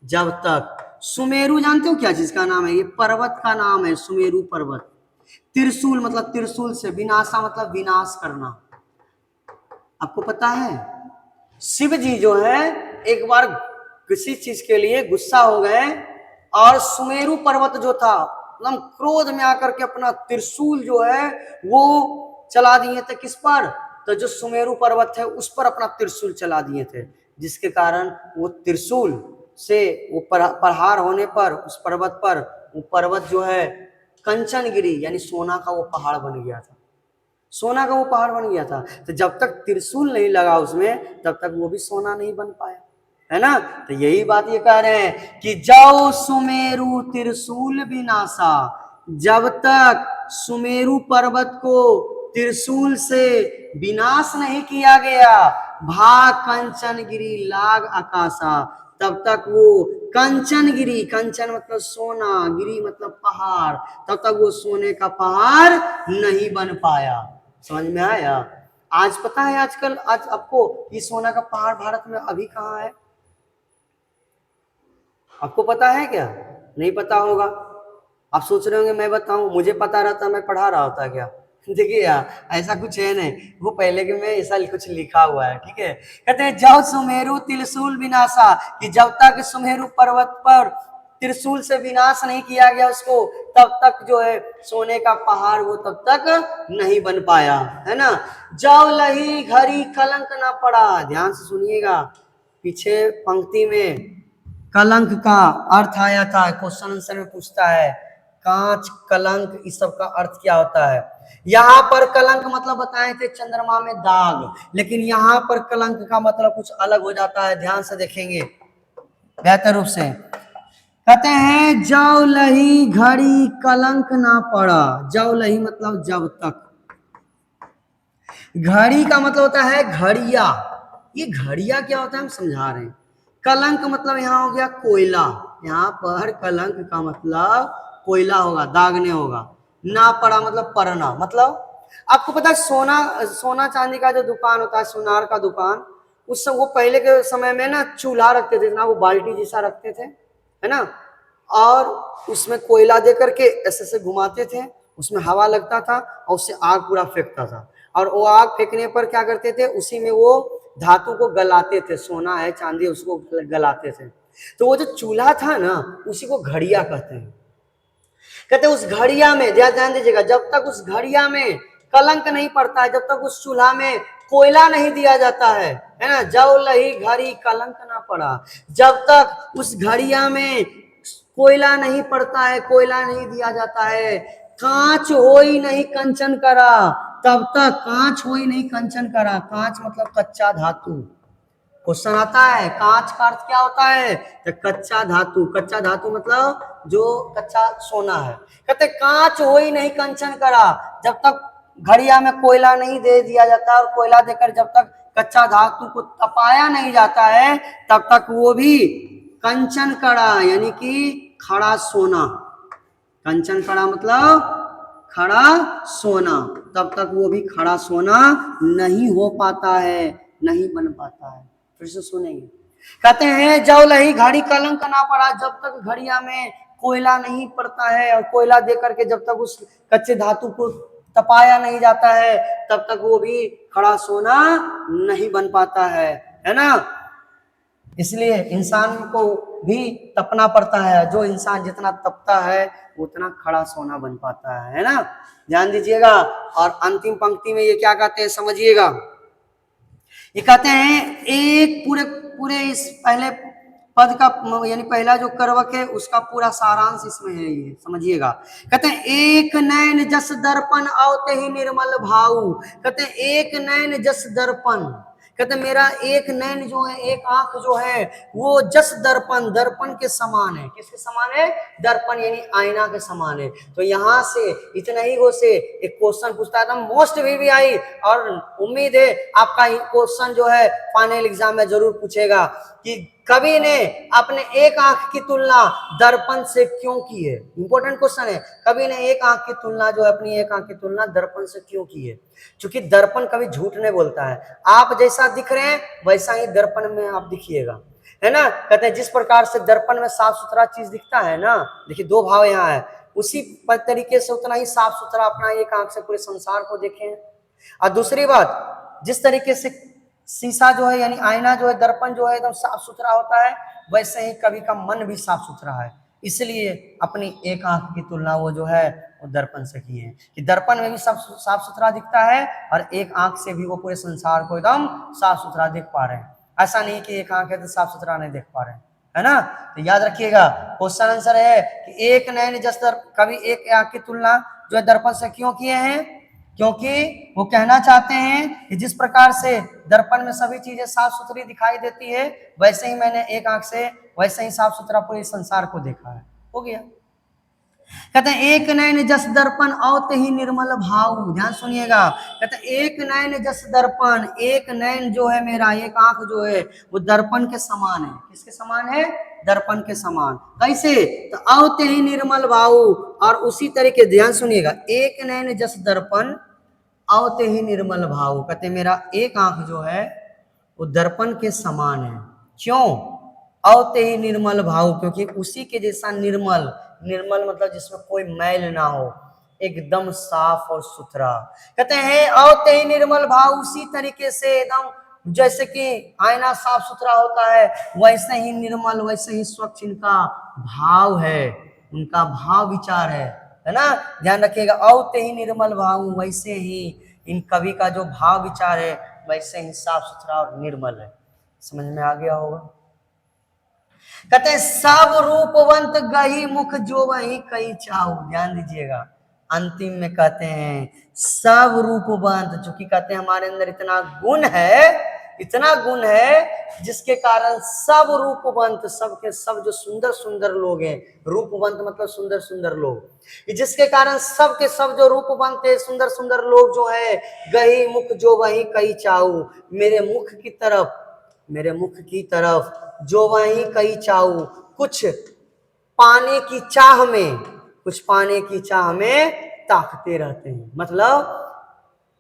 जब तक। सुमेरु जानते हो क्या चीज का नाम है? ये पर्वत का नाम है, सुमेरु पर्वत। त्रिशूल मतलब त्रिशूल से, विनाशा मतलब विनाश करना। आपको पता है शिव जी जो है एक बार किसी चीज के लिए गुस्सा हो गए, और सुमेरु पर्वत जो था एकदम क्रोध में आकर के अपना त्रिशूल जो है वो चला दिए थे। किस पर? तो जो सुमेरु पर्वत है उस पर अपना त्रिशूल चला दिए थे, जिसके कारण वो त्रिशूल से वो प्रहार होने पर उस पर्वत पर, वो पर्वत जो है कंचनगिरी यानी सोना का वो पहाड़ बन गया था, सोना का वो पहाड़ बन गया था। तो जब तक त्रिशूल नहीं लगा उसमें, तब तक वो भी सोना नहीं बन पाया, है ना? तो यही बात ये कह रहे हैं कि जौ सुमेरु त्रिशूल विनाशा, जब तक सुमेरु पर्वत को त्रिशूल से विनाश नहीं किया गया, भा कंचनगिरी लाग आकाशा, तब तक वो कंचनगिरी, कंचन मतलब सोना, गिरी मतलब पहाड़, तब तक वो सोने का पहाड़ नहीं बन पाया। समझ में आया? आज पता है आजकल, आज आपको ये सोना का पहाड़ भारत में अभी कहाँ है? आपको पता है क्या? नहीं पता होगा। आप सोच रहे होंगे मैं बताऊं, मुझे पता रहता मैं पढ़ा रहा होता क्या? देखिए यार ऐसा कुछ है नहीं, वो पहले के में ऐसा कुछ लिखा हुआ है, ठीक है? कहते हैं जब सुमेरु त्रिशूल विनाशा, कि जब तक सुमेरु पर्वत पर त्रिशूल से विनाश नहीं किया गया उसको, तब तक जो है सोने का पहाड़ वो तब तक नहीं बन पाया, है ना? जब लही घड़ी कलंक ना पड़ा, ध्यान से सुनिएगा, पीछे पंक्ति में कलंक का अर्थ आया था, क्वेश्चन आंसर में पूछता है कांच, कलंक, इस सब का अर्थ क्या होता है। यहाँ पर कलंक मतलब बताए थे चंद्रमा में दाग, लेकिन यहाँ पर कलंक का मतलब कुछ अलग हो जाता है, ध्यान से देखेंगे बेहतर रूप से। कहते हैं जौ लही घड़ी कलंक ना पड़ा। जौ लही मतलब जब तक, घड़ी का मतलब होता है घड़िया। ये घड़िया क्या होता है हम समझा रहे हैं। कलंक मतलब यहाँ हो गया कोयला, यहाँ पर कलंक का मतलब कोयला होगा, दागने होगा। ना पड़ा मतलब पड़ना, मतलब आपको पता है सोना, सोना चांदी का जो दुकान होता है, सोनार का दुकान, उस सब वो पहले के समय में ना चूल्हा रखते थे ना, वो बाल्टी जैसा रखते थे, है ना, और उसमें कोयला दे करके ऐसे ऐसे घुमाते थे, उसमें हवा लगता था और उससे आग पूरा फेंकता था, और वो आग फेंकने पर क्या करते थे, उसी में वो धातु को गलाते थे, सोना है चांदी उसको गलाते थे। तो वो जो चूल्हा था ना उसी को घड़िया कहते हैं। कहते उस घड़िया में ध्यान दीजिएगा, जब तक उस घड़िया में कलंक नहीं पड़ता है, जब तक उस चूल्हा में कोयला नहीं दिया जाता है ना, जब लही घड़ी कलंक ना पड़ा, जब तक उस घड़िया में कोयला नहीं पड़ता है, कोयला नहीं दिया जाता है, कांच होई नहीं कंचन करा, तब तक कांच होई नहीं कंचन करा। कांच मतलब कच्चा धातु। क्वेश्चन आता है कांच का अर्थ क्या होता है, तो कच्चा धातु। कच्चा धातु मतलब जो कच्चा सोना है। कहते कांच हो ही नहीं कंचन करा, जब तक घड़िया में कोयला नहीं दे दिया जाता, और कोयला देकर जब तक कच्चा धातु को तपाया नहीं जाता है, तब तक वो भी कंचन कड़ा यानी कि खड़ा सोना। कंचन कड़ा मतलब खड़ा सोना, तब तक वो भी खड़ा सोना नहीं हो पाता है, नहीं बन पाता है। फिर से सुनेंगे, कहते हैं जब लही घड़ी कलंक ना पड़ा, जब तक घड़िया में कोयला नहीं पड़ता है और कोयला दे करके जब तक उस कच्चे धातु को तपाया नहीं जाता है, तब तक वो भी खड़ा सोना नहीं बन पाता है ना। इसलिए इंसान को भी तपना पड़ता है, जो इंसान जितना तपता है उतना खड़ा सोना बन पाता है ना। ध्यान दीजिएगा। और अंतिम पंक्ति में ये क्या कहते हैं समझिएगा, ये कहते हैं एक पूरे पूरे इस पहले पद का यानी पहला जो करवक है उसका पूरा सारांश इसमें है, ये समझिएगा। कहते हैं एक नैन जस दर्पण आवते ही निर्मल भाव। कहते हैं एक नैन जस दर्पण, कहते हैं मेरा एक नैन जो है, एक आंख जो है वो जस दर्पण, दर्पण के समान है। किसके समान है, दर्पण यानी आईना के समान है। तो यहाँ से इतना ही वो से एक क्वेश्चन पूछता है, मोस्ट VVI, और उम्मीद है आपका क्वेश्चन जो है फाइनल एग्जाम में जरूर पूछेगा कि कवि ने अपने एक आंख की तुलना दर्पण से क्यों की है। इंपॉर्टेंट क्वेश्चन है, कवि ने एक आंख की तुलना जो है, अपनी एक आंख की तुलना दर्पण से क्यों की है। क्योंकि दर्पण कभी झूठ नहीं बोलता है, आप जैसा दिख रहे हैं वैसा ही दर्पण में आप दिखिएगा, है ना। कहते हैं जिस प्रकार से दर्पण में साफ सुथरा चीज दिखता है ना, देखिए दो भाव यहाँ है, उसी तरीके से उतना ही साफ सुथरा अपना एक आंख से पूरे संसार को देखें। और दूसरी बात, जिस तरीके से शीशा जो है यानी आईना जो है, दर्पण जो है एकदम साफ सुथरा होता है, वैसे ही कवि का मन भी साफ सुथरा है। इसलिए अपनी एक आंख की तुलना वो जो है वो दर्पण से की है, कि दर्पण में भी सब साफ सुथरा दिखता है और एक आंख से भी वो पूरे संसार को एकदम साफ सुथरा देख पा रहे हैं। ऐसा नहीं कि एक आंख है तो साफ सुथरा नहीं देख पा रहे हैं, है ना। तो याद रखिएगा क्वेश्चन आंसर है कि एक नैन जस कवि एक आंख की तुलना जो है दर्पण से क्यों किए हैं, क्योंकि वो कहना चाहते हैं कि जिस प्रकार से दर्पण में सभी चीजें साफ सुथरी दिखाई देती है, वैसे ही मैंने एक आंख से वैसे ही साफ सुथरा पूरे संसार को देखा है। हो गया। कहते हैं एक नैन जस दर्पण औते ही निर्मल भाव। ध्यान सुनिएगा, कहते हैं एक नैन जस दर्पण, एक नैन जो है मेरा, एक आंख जो है वो दर्पण के समान है। किसके समान है, दर्पण के समान। कैसे, तो औते ही निर्मल भाव, और उसी तरीके ध्यान सुनिएगा, एक नैन जस दर्पण औते ही निर्मल भाव। कहते हैं मेरा एक आंख जो है वो दर्पण के समान है। क्यों, औते ही निर्मल भाव, क्योंकि उसी के जैसा निर्मल, निर्मल मतलब जिसमें कोई मैल ना हो, एकदम साफ और सुथरा। कहते हैं औते ही निर्मल भाव, उसी तरीके से एकदम जैसे कि आईना साफ सुथरा होता है, वैसे ही निर्मल, वैसे ही स्वच्छ इनका भाव है, उनका भाव विचार है ना। ध्यान रखिएगा, औते ही निर्मल भाव, वैसे ही इन कवि का जो भाव विचार है वैसे ही साफ सुथरा और निर्मल है। समझ में आ गया होगा। कहते हैं सब रूपवंत गही मुख जो वही कई चाहू। ध्यान दीजिएगा, अंतिम में कहते हैं सब रूपवंत, चूंकि कहते हैं हमारे अंदर इतना गुण है, इतना गुण है जिसके कारण सब रूपवंत, सब के सब जो सुंदर सुंदर लोग हैं, रूपवंत मतलब सुंदर सुंदर लोग, जिसके कारण सब के सब जो रूपवंत है, सुंदर सुंदर लोग जो है, गही मुख जो वही कई चाहू, मेरे मुख की तरफ, मेरे मुख की तरफ जो वही कई चाहू, कुछ पाने की चाह में, कुछ पाने की चाह में ताकते रहते हैं। मतलब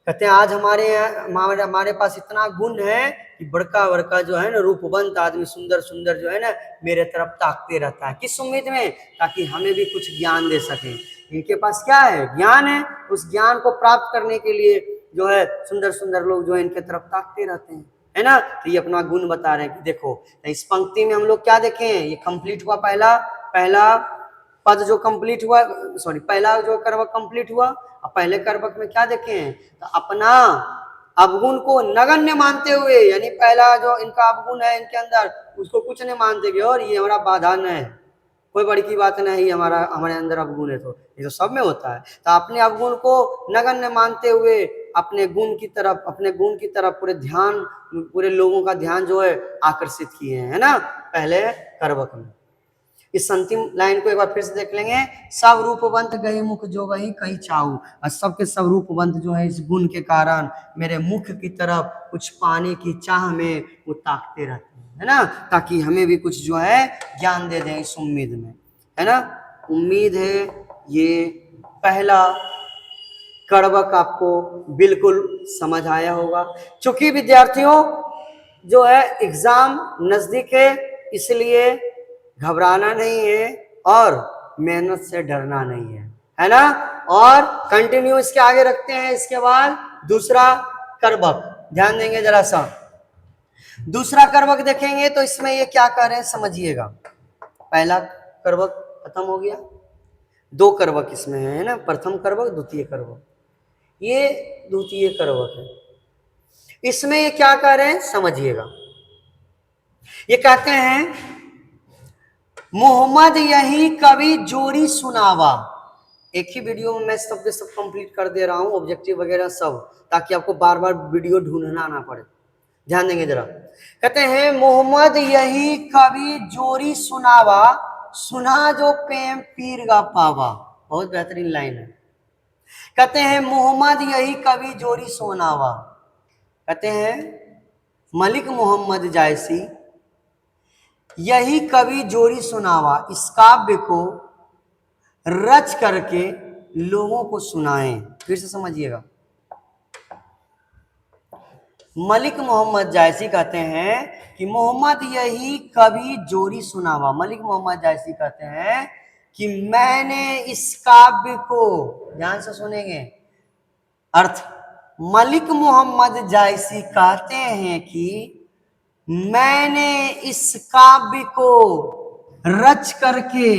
कहते हैं आज हमारे पास इतना गुण है कि बड़का बड़का जो है ना रूपवंत आदमी, सुंदर सुंदर जो है ना, मेरे तरफ ताकते रहता है। किस उम्मीद में? ताकि हमें भी कुछ ज्ञान दे सके। इनके पास क्या है? ज्ञान है। उस ज्ञान को प्राप्त करने के लिए जो है सुंदर सुंदर लोग जो है इनके तरफ ताकते रहते हैं, है ना। तो ये अपना गुण बता रहे हैं कि देखो, तो इस पंक्ति में हम लोग क्या देखें, ये कंप्लीट हुआ पहला पद जो कंप्लीट हुआ, सॉरी पहला जो कर्मक कंप्लीट हुआ। अब पहले कर्मक में क्या देखें, तो अपना अवगुण को नगण्य मानते हुए, यानी पहला जो इनका अवगुण है इनके अंदर, उसको कुछ नहीं मानते कि और ये हमारा बाधा नहीं है, कोई बड़ी की बात नहीं, हमारे अंदर अवगुण है, तो ये तो सब में होता है। तो अपने अवगुण को नगण्य मानते हुए अपने गुण की तरफ, अपने गुण की तरफ पूरे लोगों का ध्यान जो है आकर्षित किए हैं, है ना, पहले कर्मक में। इस अंतिम लाइन को एक बार फिर से देख लेंगे, सब रूपवंत गए मुख जो वही कहीं चाहू, और सबके सब रूपवंत जो है इस गुण के कारण मेरे मुख की तरफ कुछ पाने की चाह में वो ताकते रहते हैं, है ना, ताकि हमें भी कुछ जो है ज्ञान दे दें इस उम्मीद में, है ना। उम्मीद है ये पहला कर्मक आपको बिल्कुल समझ आया होगा। चूंकि विद्यार्थियों जो है एग्जाम नजदीक है, इसलिए घबराना नहीं है और मेहनत से डरना नहीं है ना। और कंटिन्यू इसके आगे रखते हैं। इसके बाद दूसरा कर्मक ध्यान देंगे जरा सा, दूसरा कर्मक देखेंगे तो इसमें ये क्या कर रहे हैं समझिएगा। पहला कर्मक खत्म हो गया, दो कर्मक इसमें है ना, प्रथम कर्मक द्वितीय कर्मक, ये द्वितीय कर्मक है। इसमें ये क्या कर रहे हैं समझिएगा। ये कहते हैं मोहम्मद यही कवि जोरी सुनावा। एक ही वीडियो में मैं सब के सब कंप्लीट कर दे रहा हूं, ऑब्जेक्टिव वगैरह सब, ताकि आपको बार बार वीडियो ढूंढना ना पड़े। ध्यान देंगे जरा। कहते हैं मोहम्मद यही कवि जोरी सुनावा, सुना जो प्रेम पीर गा पावा। बहुत बेहतरीन लाइन है। कहते हैं मोहम्मद यही कवि जोरी सुनावा, कहते हैं मलिक मोहम्मद जायसी यही कवि जोरी सुनावा, इस काव्य को रच करके लोगों को सुनाएं। फिर से समझिएगा, मलिक मोहम्मद जायसी कहते हैं कि मोहम्मद यही कवि जोरी सुनावा। मलिक मोहम्मद जायसी कहते हैं कि मैंने इस काव्य को, ध्यान से सुनेंगे अर्थ, मलिक मोहम्मद जायसी कहते हैं कि मैंने इस काव्य को रच करके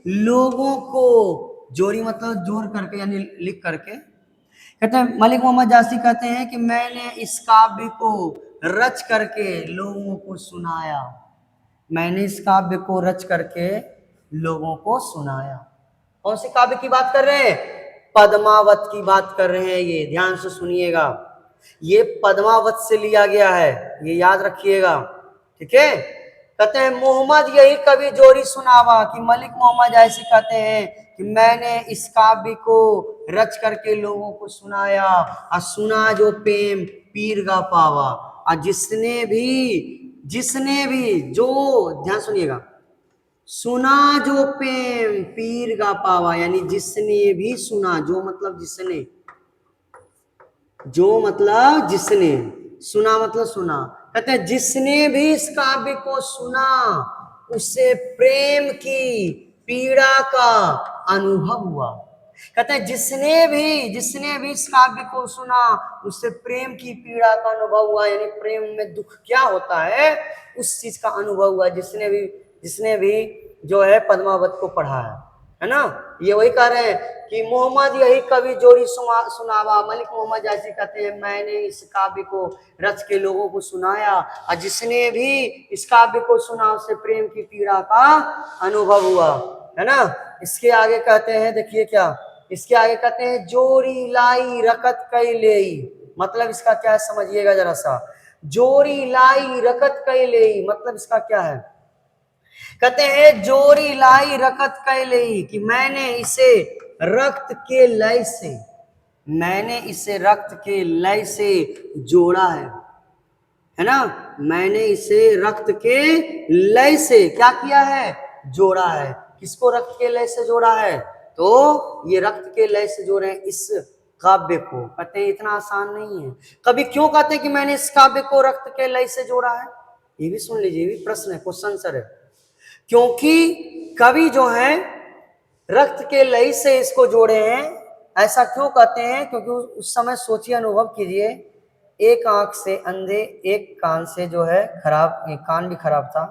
लोगों को, जोरी मतलब जोड़ करके यानी लिख करके, कहते हैं मलिक मोहम्मद जायसी कहते हैं कि मैंने इस काव्य को रच करके लोगों को सुनाया। मैंने इस काव्य को रच करके लोगों को सुनाया। कौन से काव्य की बात कर रहे हैं? पद्मावत की बात कर रहे हैं। ये ध्यान से सुनिएगा, ये पद्मावत से लिया गया है, ये याद रखिएगा, ठीक है। कहते हैं मोहम्मद यही कवि जोरी सुनावा, कि मलिक मोहम्मद ऐसे कहते हैं कि मैंने इस काव्य को रच करके लोगों को सुनाया, और सुना जो प्रेम पीर गा पावा, और जिसने भी जो, ध्यान सुनिएगा, सुना जो प्रेम पीर गा पावा, यानी जिसने भी सुना, जो मतलब जिसने, जो मतलब जिसने, सुना मतलब सुना। कहते हैं जिसने भी इस काव्य को सुना उससे प्रेम की पीड़ा का अनुभव हुआ। कहते हैं जिसने भी इस काव्य को सुना उससे प्रेम की पीड़ा का अनुभव हुआ, यानी प्रेम में दुख क्या होता है उस चीज का अनुभव हुआ जिसने भी जो है पद्मावत को पढ़ा है ना। ये वही कह रहे हैं कि मोहम्मद यही कवि जोड़ी सुनावा, मलिक मोहम्मद जैसी कहते हैं मैंने इस काव्य को रच के लोगों को सुनाया, और जिसने भी इस काव्य को सुना उसे प्रेम की पीड़ा का अनुभव हुआ, है ना। इसके आगे कहते हैं, देखिए क्या, इसके आगे कहते हैं जोरी लाई रकत कई लेई, मतलब इसका क्या है समझिएगा जरा सा। जोरी लाई रकत कई लेई मतलब इसका क्या है, कहते हैं जोरी लाई रकत कैलई, कि मैंने इसे रक्त के लय से, मैंने इसे रक्त के लय से जोड़ा है ना। मैंने इसे रक्त के लय से क्या किया है, जोड़ा है। किसको रक्त के लय से जोड़ा है, तो ये रक्त के लय से जोड़े हैं इस काव्य को। कहते हैं इतना आसान नहीं है। कभी क्यों कहते हैं कि मैंने इस काव्य को रक्त के लय से जोड़ा है, ये भी सुन लीजिए, ये भी प्रश्न है, क्वेश्चन सर है। क्योंकि कवि जो है रक्त के लय से इसको जोड़े हैं, ऐसा क्यों कहते हैं, क्योंकि उस समय सोचिए, अनुभव कीजिए, एक आंख से अंधे, एक कान से जो है खराब, कान भी खराब था,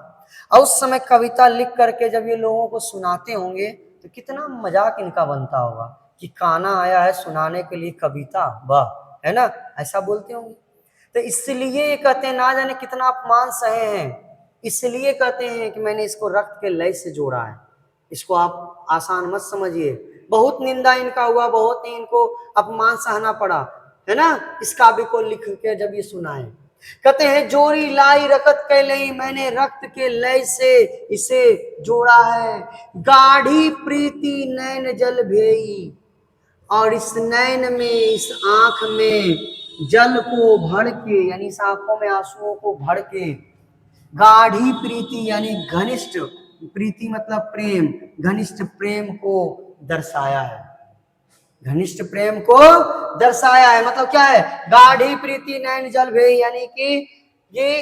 और उस समय कविता लिख करके जब ये लोगों को सुनाते होंगे तो कितना मजाक इनका बनता होगा कि काना आया है सुनाने के लिए कविता, वाह, है ना, ऐसा बोलते होंगे। तो इसलिए ये कहते हैं, ना जाने कितना अपमान सहे हैं, इसलिए कहते हैं कि मैंने इसको रक्त के लय से जोड़ा है। इसको आप आसान मत समझिए, बहुत निंदा इनका हुआ, बहुत ही इनको अपमान सहना पड़ा, है ना, इस काव्य को लिख के जब ये सुनाए। कहते हैं जोरी लाई रकत कैलई, मैंने रक्त के लय से इसे जोड़ा है। गाढ़ी प्रीति नैन जल भेई, और इस नैन में, इस आंख में जल को भर के, यानी इस आंखों में आंसुओं को भर के, गाढ़ी प्रीति यानी घनिष्ठ प्रीति मतलब प्रेम, घनिष्ठ प्रेम को दर्शाया है। घनिष्ठ प्रेम को दर्शाया है मतलब क्या है, गाढ़ी प्रीति नैन जल भेई, यानी कि ये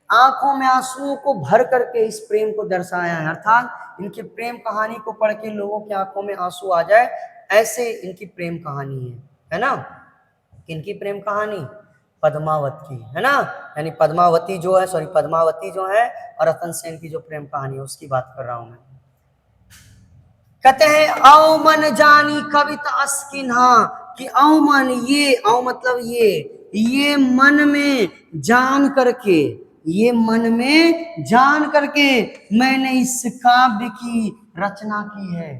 आंखों में आंसुओं को भर करके इस प्रेम को दर्शाया है। अर्थात इनकी प्रेम कहानी को पढ़ के लोगों की आंखों में आंसू आ जाए, ऐसे इनकी प्रेम कहानी है ना। इनकी प्रेम कहानी पद्मावत की, है ना, यानी पद्मावती जो है, सॉरी पद्मावती जो है और रतन सेन की जो प्रेम कहानी है उसकी बात कर रहा हूं मैं। कहते हैं औ मन जानी कविता अस्किन्हा, कि औ मन, ये औ मतलब ये मन में जान करके, ये मन में जान करके मैंने इस काव्य की रचना की है।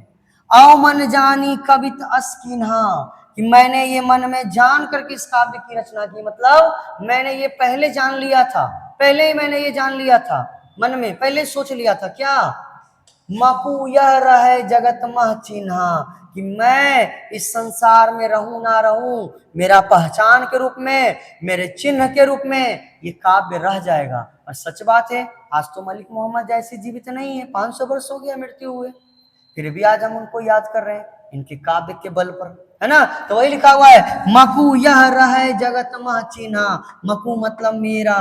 औ मन जानी कविता अस्किन्हा, कि मैंने ये मन में जान करके इस काव्य की रचना की, मतलब मैंने ये पहले जान लिया था, पहले ही मैंने ये जान लिया था, मन में पहले सोच लिया था क्या, मकू यह रहे जगत मह चिन्हा, कि मैं इस संसार में रहूं ना रहूं, मेरा पहचान के रूप में, मेरे चिन्ह के रूप में ये काव्य रह जाएगा। और सच बात है, आज तो मलिक मोहम्मद जैसे जीवित नहीं है, 500 वर्ष हो गया मृत्यु हुए, फिर भी आज हम उनको याद कर रहे हैं इनके काव्य के बल पर, है ना। तो वही लिखा हुआ है, मकू यह रहे जगत मह चिन्हा, मकू मतलब मेरा,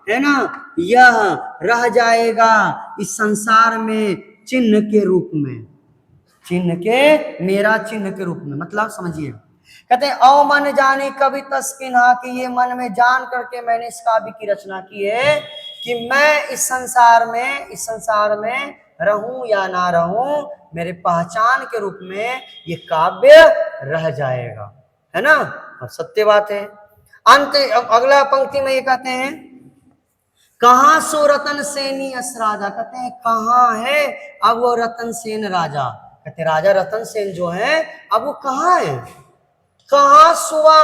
है ना, यह रह जाएगा इस संसार में चिन्ह के रूप में, चिन्ह के, मेरा चिन्ह के रूप में, मतलब समझिए। कहते हैं औ मन जाने कवि तस्किन्हा, कि ये मन में जान करके मैंने इस काव्य की रचना की है कि मैं इस संसार में रहूं या ना रहूं, मेरे पहचान के रूप में ये काव्य रह जाएगा, है ना। और सत्य बात है। अंत अगला पंक्ति में ये कहते हैं, कहां सो रतन सेनी अस राजा, कहते हैं कहां है अब वो रतन सेन राजा, कहते राजा रतन सेन जो है अब वो कहां है, कहां सुवा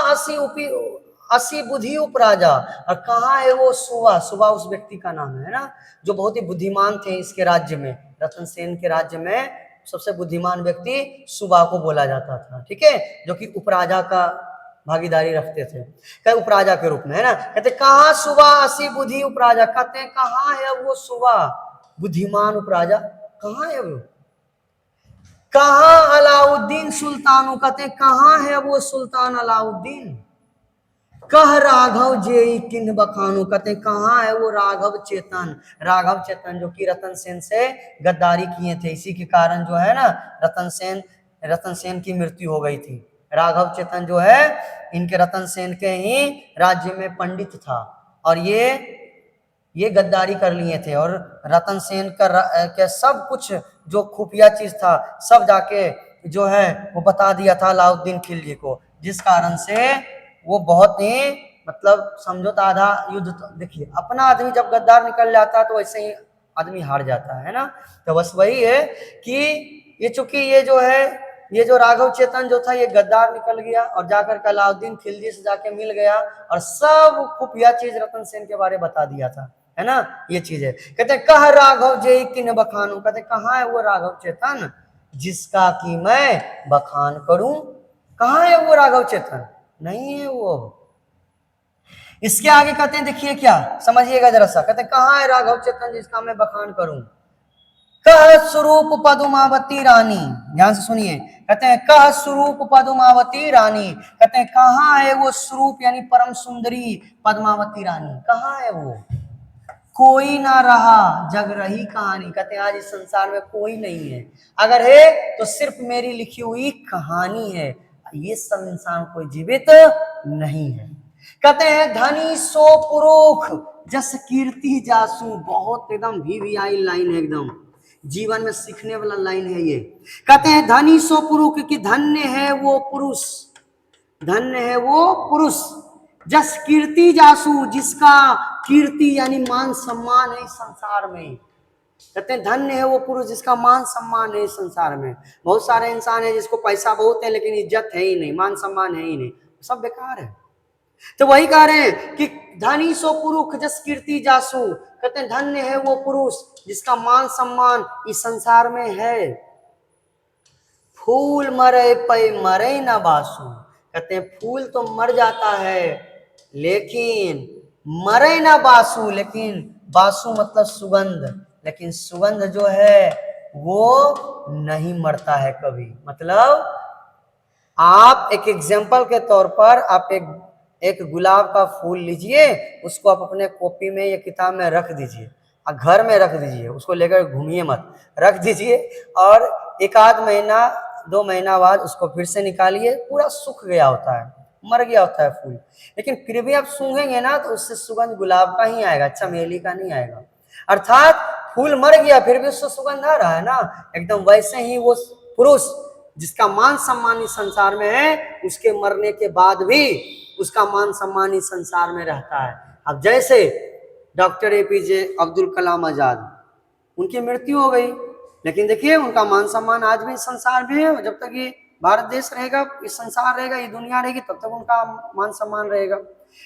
असी बुद्धि उपराजा, और कहां है वो सुवा, सुवा उस व्यक्ति का नाम है ना, जो बहुत ही बुद्धिमान थे इसके राज्य में, रतन सेन के राज्य में सबसे बुद्धिमान व्यक्ति सुवा को बोला जाता था, ठीक है, जो कि उपराजा का भागीदारी रखते थे, क्या उपराजा के रूप में, है ना। कहते कहां सुवा असी बुद्धि उपराजा, कहते हैं कहां है वो सुवा बुद्धिमान उपराजा, कहां है वो, कहां अलाउद्दीन सुल्तान, कहते हैं कहां है वो सुल्तान अलाउद्दीन, कह राघव जेई किन्ह बखानु, कहते हैं कहां है वो राघव चेतन, राघव चेतन जो कि रतन सेन से गद्दारी किए थे, इसी के कारण जो है ना रतन सेन की मृत्यु हो गई थी। राघव चेतन जो है इनके रतन सेन के ही राज्य में पंडित था, और ये ये गद्दारी कर लिए थे और रतन सेन का सब कुछ जो खुफिया चीज था सब जाके जो है वो बता दिया था अलाउद्दीन खिलजी को, जिस कारण से वो बहुत ही मतलब समझो तो आधा युद्ध। देखिए अपना आदमी जब गद्दार निकल जाता है तो वैसे ही आदमी हार जाता है ना। तो बस वही है कि ये चूंकि ये जो है ये जो राघव चेतन जो था ये गद्दार निकल गया और जाकर के अलाउद्दीन खिलजी से जाके मिल गया और सब खुफिया चीज रतन सेन के बारे बता दिया था, है ना। ये चीज है। कहते कह राघव जे किन बखानू, कहते कहाँ है वो राघव चेतन जिसका कि मैं बखान करूं। कहाँ है वो राघव चेतन, नहीं है वो। इसके आगे कहते हैं देखिए क्या समझिएगा जरा सा, कहते कहाँ है राघव चेतन जिसका मैं बखान करूं। कह स्वरूप पदुमावती रानी, ध्यान से सुनिए, कहते हैं कह स्वरूप पदुमावती रानी, कहते हैं कहाँ है वो स्वरूप यानी परम सुंदरी पद्मावती रानी, कहाँ है वो। कोई ना रहा जग रही कहानी, कहते हैं आज इस संसार में कोई नहीं है, अगर है तो सिर्फ मेरी लिखी हुई कहानी है, ये सब इंसान कोई जीवित नहीं है। कहते हैं धनी सो पुरुष जस कीर्ति जासू, बहुत एकदम VVI लाइन है, एकदम जीवन में सीखने वाला लाइन है ये। कहते हैं धनी सो पुरुष की धन्य है वो पुरुष, धन्य है वो पुरुष जस कीर्ति जासू जिसका कीर्ति यानी मान सम्मान है इस संसार में। कहते हैं धन्य है वो पुरुष जिसका मान सम्मान है इस संसार में। बहुत सारे इंसान है जिसको पैसा बहुत है लेकिन इज्जत है ही नहीं, मान सम्मान है ही नहीं, सब बेकार है। तो वही कह रहे हैं कि धनी सो पुरुष जस कीर्ति जासू, कहते हैं धन्य है वो पुरुष जिसका मान सम्मान इस संसार में है। फूल मरे पे मरे न बासु, कहते हैं फूल तो मर जाता है लेकिन मरे ना बासु, लेकिन बासु मतलब सुगंध, लेकिन सुगंध जो है वो नहीं मरता है कभी। मतलब आप एक एग्जाम्पल के तौर पर आप एक गुलाब का फूल लीजिए, उसको आप अपने कॉपी में या किताब में रख दीजिए और घर में रख दीजिए, उसको लेकर घूमिए मत, रख दीजिए और एक आध महीना 2 महीना बाद उसको फिर से निकालिए, पूरा सूख गया होता है, मर गया होता है फूल, लेकिन फिर भी आप सूंघेंगे ना तो उससे सुगंध गुलाब का ही आएगा, चमेली का नहीं आएगा। अर्थात फूल मर गया फिर भी उससे सुगंध आ रहा है ना। एकदम वैसे ही वो पुरुष जिसका मान सम्मान इस संसार में है, उसके मरने के बाद भी उसका मान सम्मान इस संसार में रहता है। अब जैसे डॉक्टर APJ अब्दुल कलाम आजाद, उनकी मृत्यु हो गई लेकिन देखिए उनका मान सम्मान आज भी इस संसार में है। जब तक ये भारत देश रहेगा, ये संसार रहेगा, ये दुनिया रहेगी, तब तक उनका मान सम्मान रहेगा।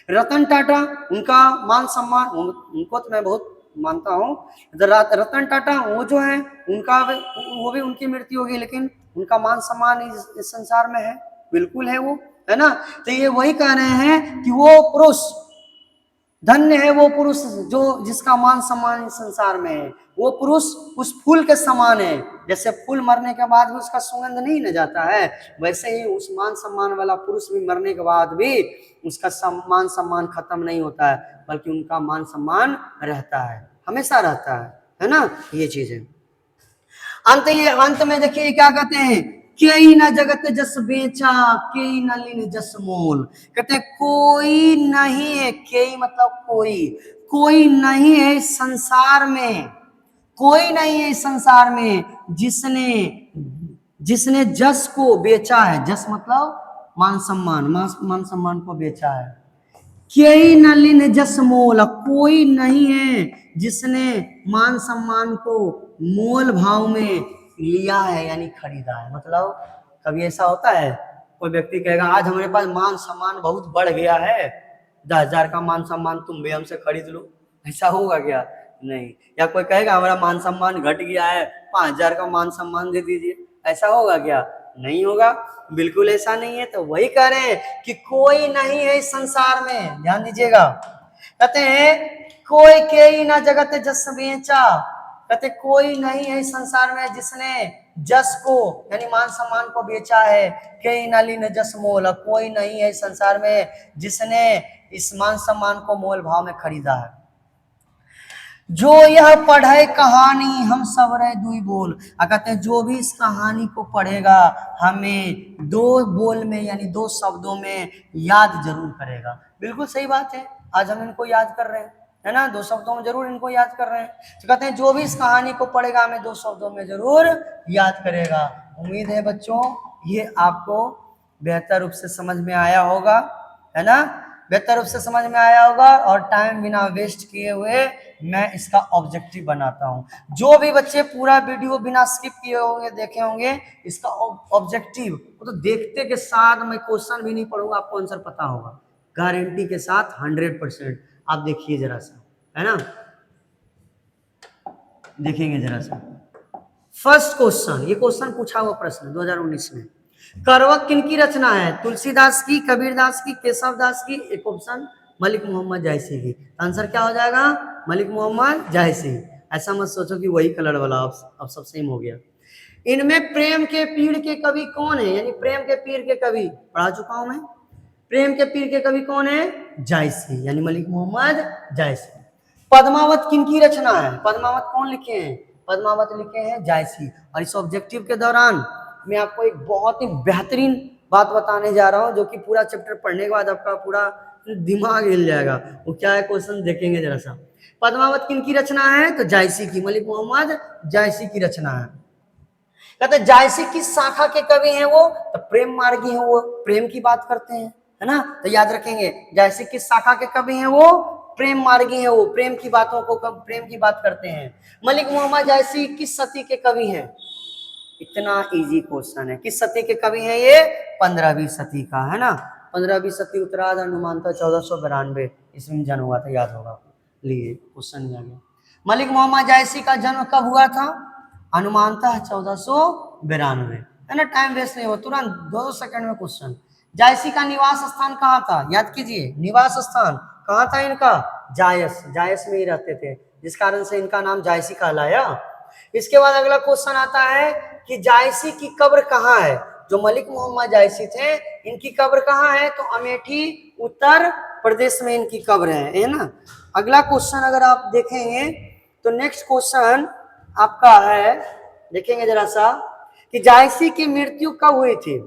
रतन टाटा, उनका मान सम्मान, उनको तो मैं बहुत मानता हूँ, रतन टाटा वो जो है उनका वो भी उनकी मृत्यु होगी लेकिन उनका मान सम्मान इस संसार में है, बिल्कुल है वो, है ना। तो ये वही कह रहे हैं कि वो पुरुष धन्य है वो पुरुष जो जिसका मान सम्मान इस संसार में है। वो पुरुष उस फूल के समान है, जैसे फूल मरने के बाद भी उसका सुगंध नहीं न जाता है, वैसे ही उस मान सम्मान वाला पुरुष भी मरने के बाद भी उसका मान सम्मान खत्म नहीं होता है, बल्कि उनका मान सम्मान रहता है, हमेशा रहता है ना। ये चीज है। अंत में देखिए क्या कहते हैं, कई न जगत जस बेचा कई न लीन जस मोल, कहते हैं कोई नहीं है, कई मतलब कोई नहीं है इस संसार में, कोई नहीं है इस संसार में जिसने जस को बेचा है, जस मतलब मान सम्मान को बेचा है। कई न लीन जस मोल, कोई नहीं है जिसने मान सम्मान को मोल भाव में लिया है यानी खरीदा है। मतलब कभी ऐसा होता है कोई व्यक्ति कहेगा आज हमारे पास मान सम्मान बहुत बढ़ गया है, 10,000 का मान सम्मान तुम भी हमसे खरीद लो, ऐसा होगा क्या? नहीं। या कोई कहेगा हमारा मान सम्मान घट गया है, 5,000 का मान सम्मान दे दीजिए, ऐसा होगा क्या? नहीं होगा, बिल्कुल ऐसा नहीं है। तो वही कह रहे हैं कि कोई नहीं है इस संसार में, ध्यान दीजिएगा, कहते हैं कोई के ही ना जगत जस बेचा, कहते कोई नहीं है इस संसार में जिसने जस को यानी मान सम्मान को बेचा है। कई नाली ने जस मोल, कोई नहीं है इस संसार में जिसने इस मान सम्मान को मोल भाव में खरीदा है। जो यह पढ़े कहानी हम सब रहे दुई बोल, कहते हैं जो भी इस कहानी को पढ़ेगा हमें 2 बोल में यानी 2 शब्दों में याद जरूर करेगा। बिल्कुल सही बात है, आज हम इनको याद कर रहे हैं, है ना, 2 शब्दों में जरूर इनको याद कर रहे हैं। तो कहते हैं जो भी इस कहानी को पढ़ेगा हमें 2 शब्दों में जरूर याद करेगा। उम्मीद है बच्चों ये आपको बेहतर रूप से समझ में आया होगा, है ना, बेहतर रूप से समझ में आया होगा। और टाइम बिना वेस्ट किए हुए मैं इसका ऑब्जेक्टिव बनाता हूं। जो भी बच्चे पूरा वीडियो बिना स्किप किए होंगे देखे होंगे इसका ऑब्जेक्टिव वो तो देखते के साथ, मैं क्वेश्चन भी नहीं पढ़ूंगा आपको आंसर पता होगा गारंटी के साथ 100%। आप देखिए जरा सा, है ना, देखेंगे जरा सा। फर्स्ट क्वेश्चन, ये क्वेश्चन पूछा हुआ प्रश्न 2019 में। करवक किनकी रचना है? तुलसीदास की, कबीरदास की, केशवदास की, एक ऑप्शन मलिक मोहम्मद जायसी की। आंसर क्या हो जाएगा? मलिक मोहम्मद जायसी। ऐसा मत सोचो कि वही कलर वाला, अब सब सेम हो गया। इनमें प्रेम के पीर के कवि कौन है? यानी प्रेम के पीर के कवि पढ़ा चुका हूं मैं। प्रेम के पीर के कवि कौन है? जायसी, यानी मलिक मोहम्मद जायसी। पद्मावत किनकी रचना है? पद्मावत कौन लिखे हैं? पद्मावत लिखे हैं जायसी। और इस ऑब्जेक्टिव के दौरान मैं आपको एक बहुत ही बेहतरीन बात बताने जा रहा हूं जो कि पूरा चैप्टर पढ़ने के बाद आपका पूरा दिमाग हिल जाएगा। वो क्या है क्वेश्चन देखेंगे जरा सा। पद्मावत किनकी रचना है? तो जायसी की, मलिक मोहम्मद जायसी की रचना है। कहते जायसी किस शाखा के कवि हैं वो? तो प्रेम मार्गी हैं, वो प्रेम की बात करते हैं, है ना। तो याद रखेंगे जायसी किस शाखा के कवि हैं वो? प्रेम मार्गी हैं, वो प्रेम की बातों को प्रेम की बात करते हैं। मलिक मोहम्मद जायसी किस सदी के कवि हैं? इतना इजी क्वेश्चन है। किस सदी के कवि हैं ये? 15वीं सदी का, है ना। 15वीं सदी उत्तरार्ध अनुमानतः 1492 ईस्वी में जन्म हुआ था, याद होगा। लिए क्वेश्चन आ गया। मलिक मोहम्मद जायसी का जन्म कब हुआ था? अनुमानतः 1492, है ना। टाइम वेस्ट नहीं हो, तुरंत 2 सेकंड में क्वेश्चन। जायसी का निवास स्थान कहाँ था? याद कीजिए, निवास स्थान कहाँ था इनका? जायस, जायस में ही रहते थे, जिस कारण से इनका नाम जायसी कहलाया। इसके बाद अगला क्वेश्चन आता है कि जायसी की कब्र कहाँ है? जो मलिक मोहम्मद जायसी थे इनकी कब्र कहाँ है? तो अमेठी उत्तर प्रदेश में इनकी कब्र है ना। अगला क्वेश्चन अगर आप देखेंगे तो नेक्स्ट क्वेश्चन आपका है, देखेंगे जरा सा, कि जायसी की मृत्यु कब हुई थी?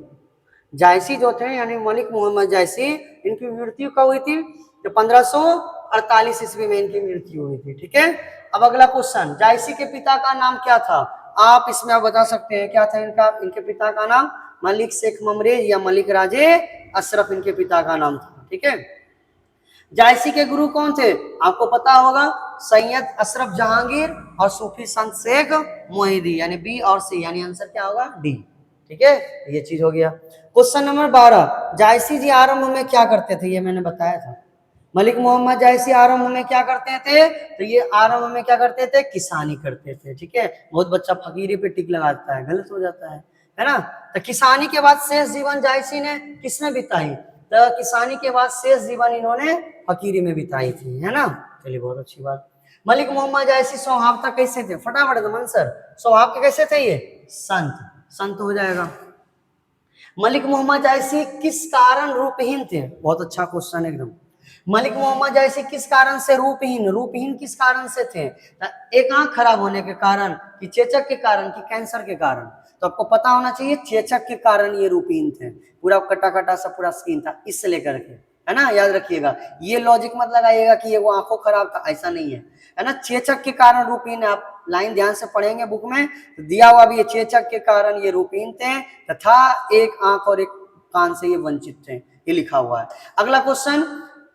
जायसी जो थे यानी मलिक मोहम्मद जायसी, इनकी मृत्यु कब हुई थी? तो 1548 ईस्वी में इनकी मृत्यु हुई थी, ठीक है। अब अगला क्वेश्चन, जायसी के पिता का नाम क्या था? आप इसमें आप बता सकते हैं क्या था इनका, इनके पिता का नाम? मलिक शेख ममरेज या मलिक राजे अशरफ इनके पिता का नाम था, ठीक है। जायसी के गुरु कौन थे? आपको पता होगा, सैयद अशरफ जहांगीर और सूफी संत शेख मोहिदी, यानी बी और सी, यानी आंसर क्या होगा? डी, ठीक है। ये चीज हो गया। क्वेश्चन नंबर 12, जायसी जी आरंभ में क्या करते थे? ये मैंने बताया था। मलिक मोहम्मद जायसी आरंभ में क्या करते थे? तो ये आरंभ में क्या करते थे? किसानी करते थे, ठीक है। बहुत बच्चा फकीरी पे टिक लगाता है, गलत हो जाता है ना। तो किसानी के बाद शेष जीवन जायसी ने किसने बिताई? तो किसानी के बाद शेष जीवन इन्होंने फकीरी में बिताई थी, है ना। चलिए बहुत अच्छी बात। मलिक मोहम्मद जायसी स्वभावतः कैसे थे? फटाफट दमन सर, स्वभाव के कैसे थे ये? संत, संत हो जाएगा। मलिक मोहम्मद जायसी किस कारण रूपहीन थे? बहुत अच्छा क्वेश्चन एकदम। मलिक मोहम्मद जायसी किस कारण से रूपहीन? रूपहीन किस कारण से थे? एक आंख खराब होने के कारण, कि चेचक के कारण, कि कैंसर के कारण? तो आपको पता होना चाहिए चेचक के कारण ये रूपहीन थे, पूरा कटा कटा सा पूरा स्किन था इस लेकर के, है ना। याद रखिएगा, ये लॉजिक मत लगाइएगा कि ये वो आंखों खराब था, ऐसा नहीं है ना। चेचक के कारण रूपहीन, आप लाइन ध्यान से पढ़ेंगे बुक में तो दिया हुआ भी, ये चेचक के कारण ये रूपहीन थे तथा एक आंख और एक कान से ये वंचित थे, ये लिखा हुआ है। अगला क्वेश्चन,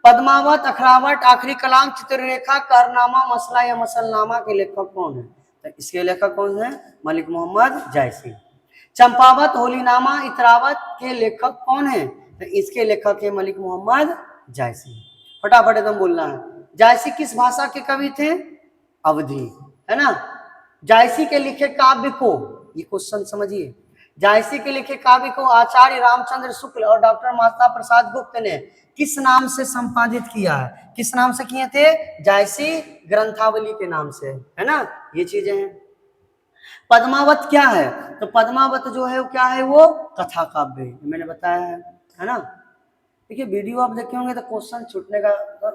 पद्मावत, अखरावट, आखिरी कलाम, चित्ररेखा, करनामा, मसला या मसलनामा के लेखक कौन है? तो इसके लेखक कौन है? मलिक मोहम्मद जायसी। चंपावत, होलीनामा, इतरावत के लेखक कौन है? तो इसके लेखक है मलिक मोहम्मद जायसी। फटाफट एकदम बोलना है। जायसी किस भाषा के कवि थे? अवधी, है ना। जायसी के लिखे काव्य को, ये क्वेश्चन समझिए, जायसी के लिखे काव्य को आचार्य रामचंद्र शुक्ल और डॉक्टर माता प्रसाद गुप्त ने किस नाम से संपादित किया है? किस नाम से किए थे? जायसी ग्रंथावली के नाम से, है ना। ये चीजें हैं। पद्मावत क्या है? तो पद्मावत जो है वो क्या है? वो कथा काव्य, मैंने बताया है ना। देखिए वीडियो आप देखे होंगे तो क्वेश्चन छूटने का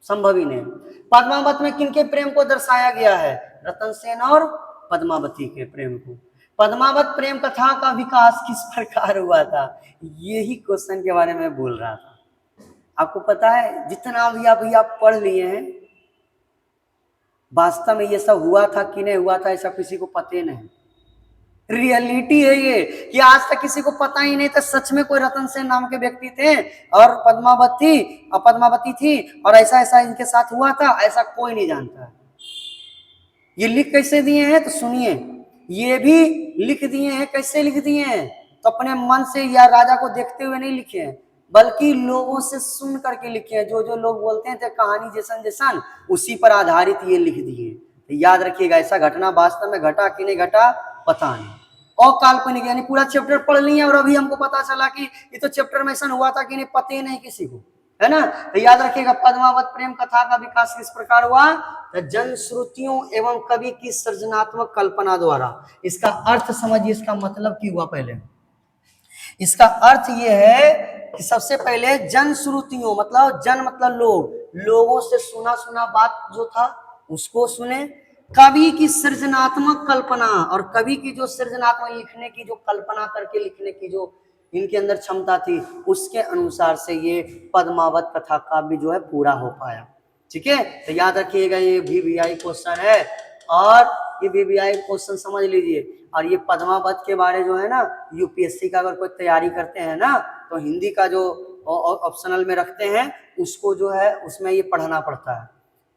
संभव ही नहीं। पद्मावत में किनके प्रेम को दर्शाया गया है? रतन सेन और पद्मावती के प्रेम को। पद्मावत प्रेम कथा का विकास किस प्रकार हुआ था? यही क्वेश्चन के बारे में बोल रहा था। आपको पता है जितना भी अभी आप पढ़ लिए हैं, वास्तव में ये सब हुआ था कि नहीं हुआ था ऐसा किसी को पता ही नहीं। रियलिटी है ये कि आज तक किसी को पता ही नहीं था सच में कोई रतन सेन नाम के व्यक्ति थे और पद्मावती थी और ऐसा ऐसा इनके साथ हुआ था, ऐसा कोई नहीं जानता। ये लिख कैसे दिए हैं तो सुनिए, ये भी लिख दिए हैं, कैसे लिख दिए हैं तो अपने मन से या राजा को देखते हुए नहीं लिखे हैं, बल्कि लोगों से सुन करके लिखे हैं। जो जो लोग बोलते हैं कहानी जैसन जैसन उसी पर आधारित ये लिख दिए। तो याद रखिएगा, ऐसा घटना वास्तव में घटा कि नहीं घटा पता नहीं। और काल्पनिक यानी पूरा चैप्टर पढ़ लिए और अभी हमको पता चला कि ये तो चैप्टर में ऐसा हुआ था कि नहीं पता ही नहीं किसी को, है ना। तो याद रखिएगा, पद्मावत प्रेम कथा का विकास किस प्रकार हुआ, तो जनश्रुतियों एवं कवि की सृजनात्मक कल्पना द्वारा। इसका अर्थ समझिए, इसका मतलब क्या हुआ। पहले इसका अर्थ यह है कि सबसे पहले जनश्रुतियों मतलब जन मतलब लोग, लोगों से सुना सुना बात जो था उसको सुने। कवि की सृजनात्मक कल्पना, और कवि की जो सृजनात्मक लिखने की जो कल्पना करके लिखने की जो इनके अंदर क्षमता थी, उसके अनुसार से ये पद्मावत कथा काव्य जो है पूरा हो पाया। ठीक है, तो याद रखिएगा ये VVI क्वेश्चन है और ये VVI क्वेश्चन समझ लीजिए। और ये पद्मावत के बारे जो है ना, UPSC का अगर कोई तैयारी करते हैं ना तो हिंदी का जो ऑप्शनल में रखते हैं उसको जो है उसमें ये पढ़ना पड़ता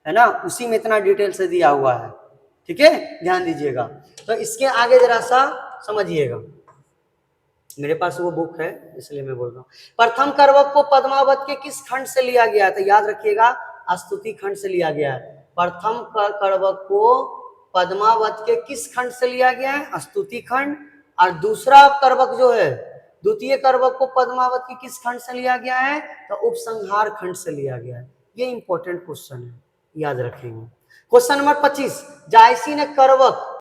है ना, उसी में इतना डिटेल से दिया हुआ है। ठीक है, ध्यान दीजिएगा। तो इसके आगे जरा सा समझिएगा, मेरे पास वो बुक है इसलिए मैं बोल रहा हूँ। प्रथम करवक को पद्मावत के किस खंड से लिया गया है, तो याद रखिएगा स्तुति खंड से लिया गया है। प्रथम करवक को पद्मावत के किस खंड से लिया गया है, स्तुति खंड। और दूसरा करवक जो है, द्वितीय करवक को पद्मावत के किस खंड से लिया गया है, तो उपसंहार खंड से लिया गया है। ये इंपॉर्टेंट क्वेश्चन है, याद रखेंगे। क्वेश्चन नंबर 25, जायसी ने करवक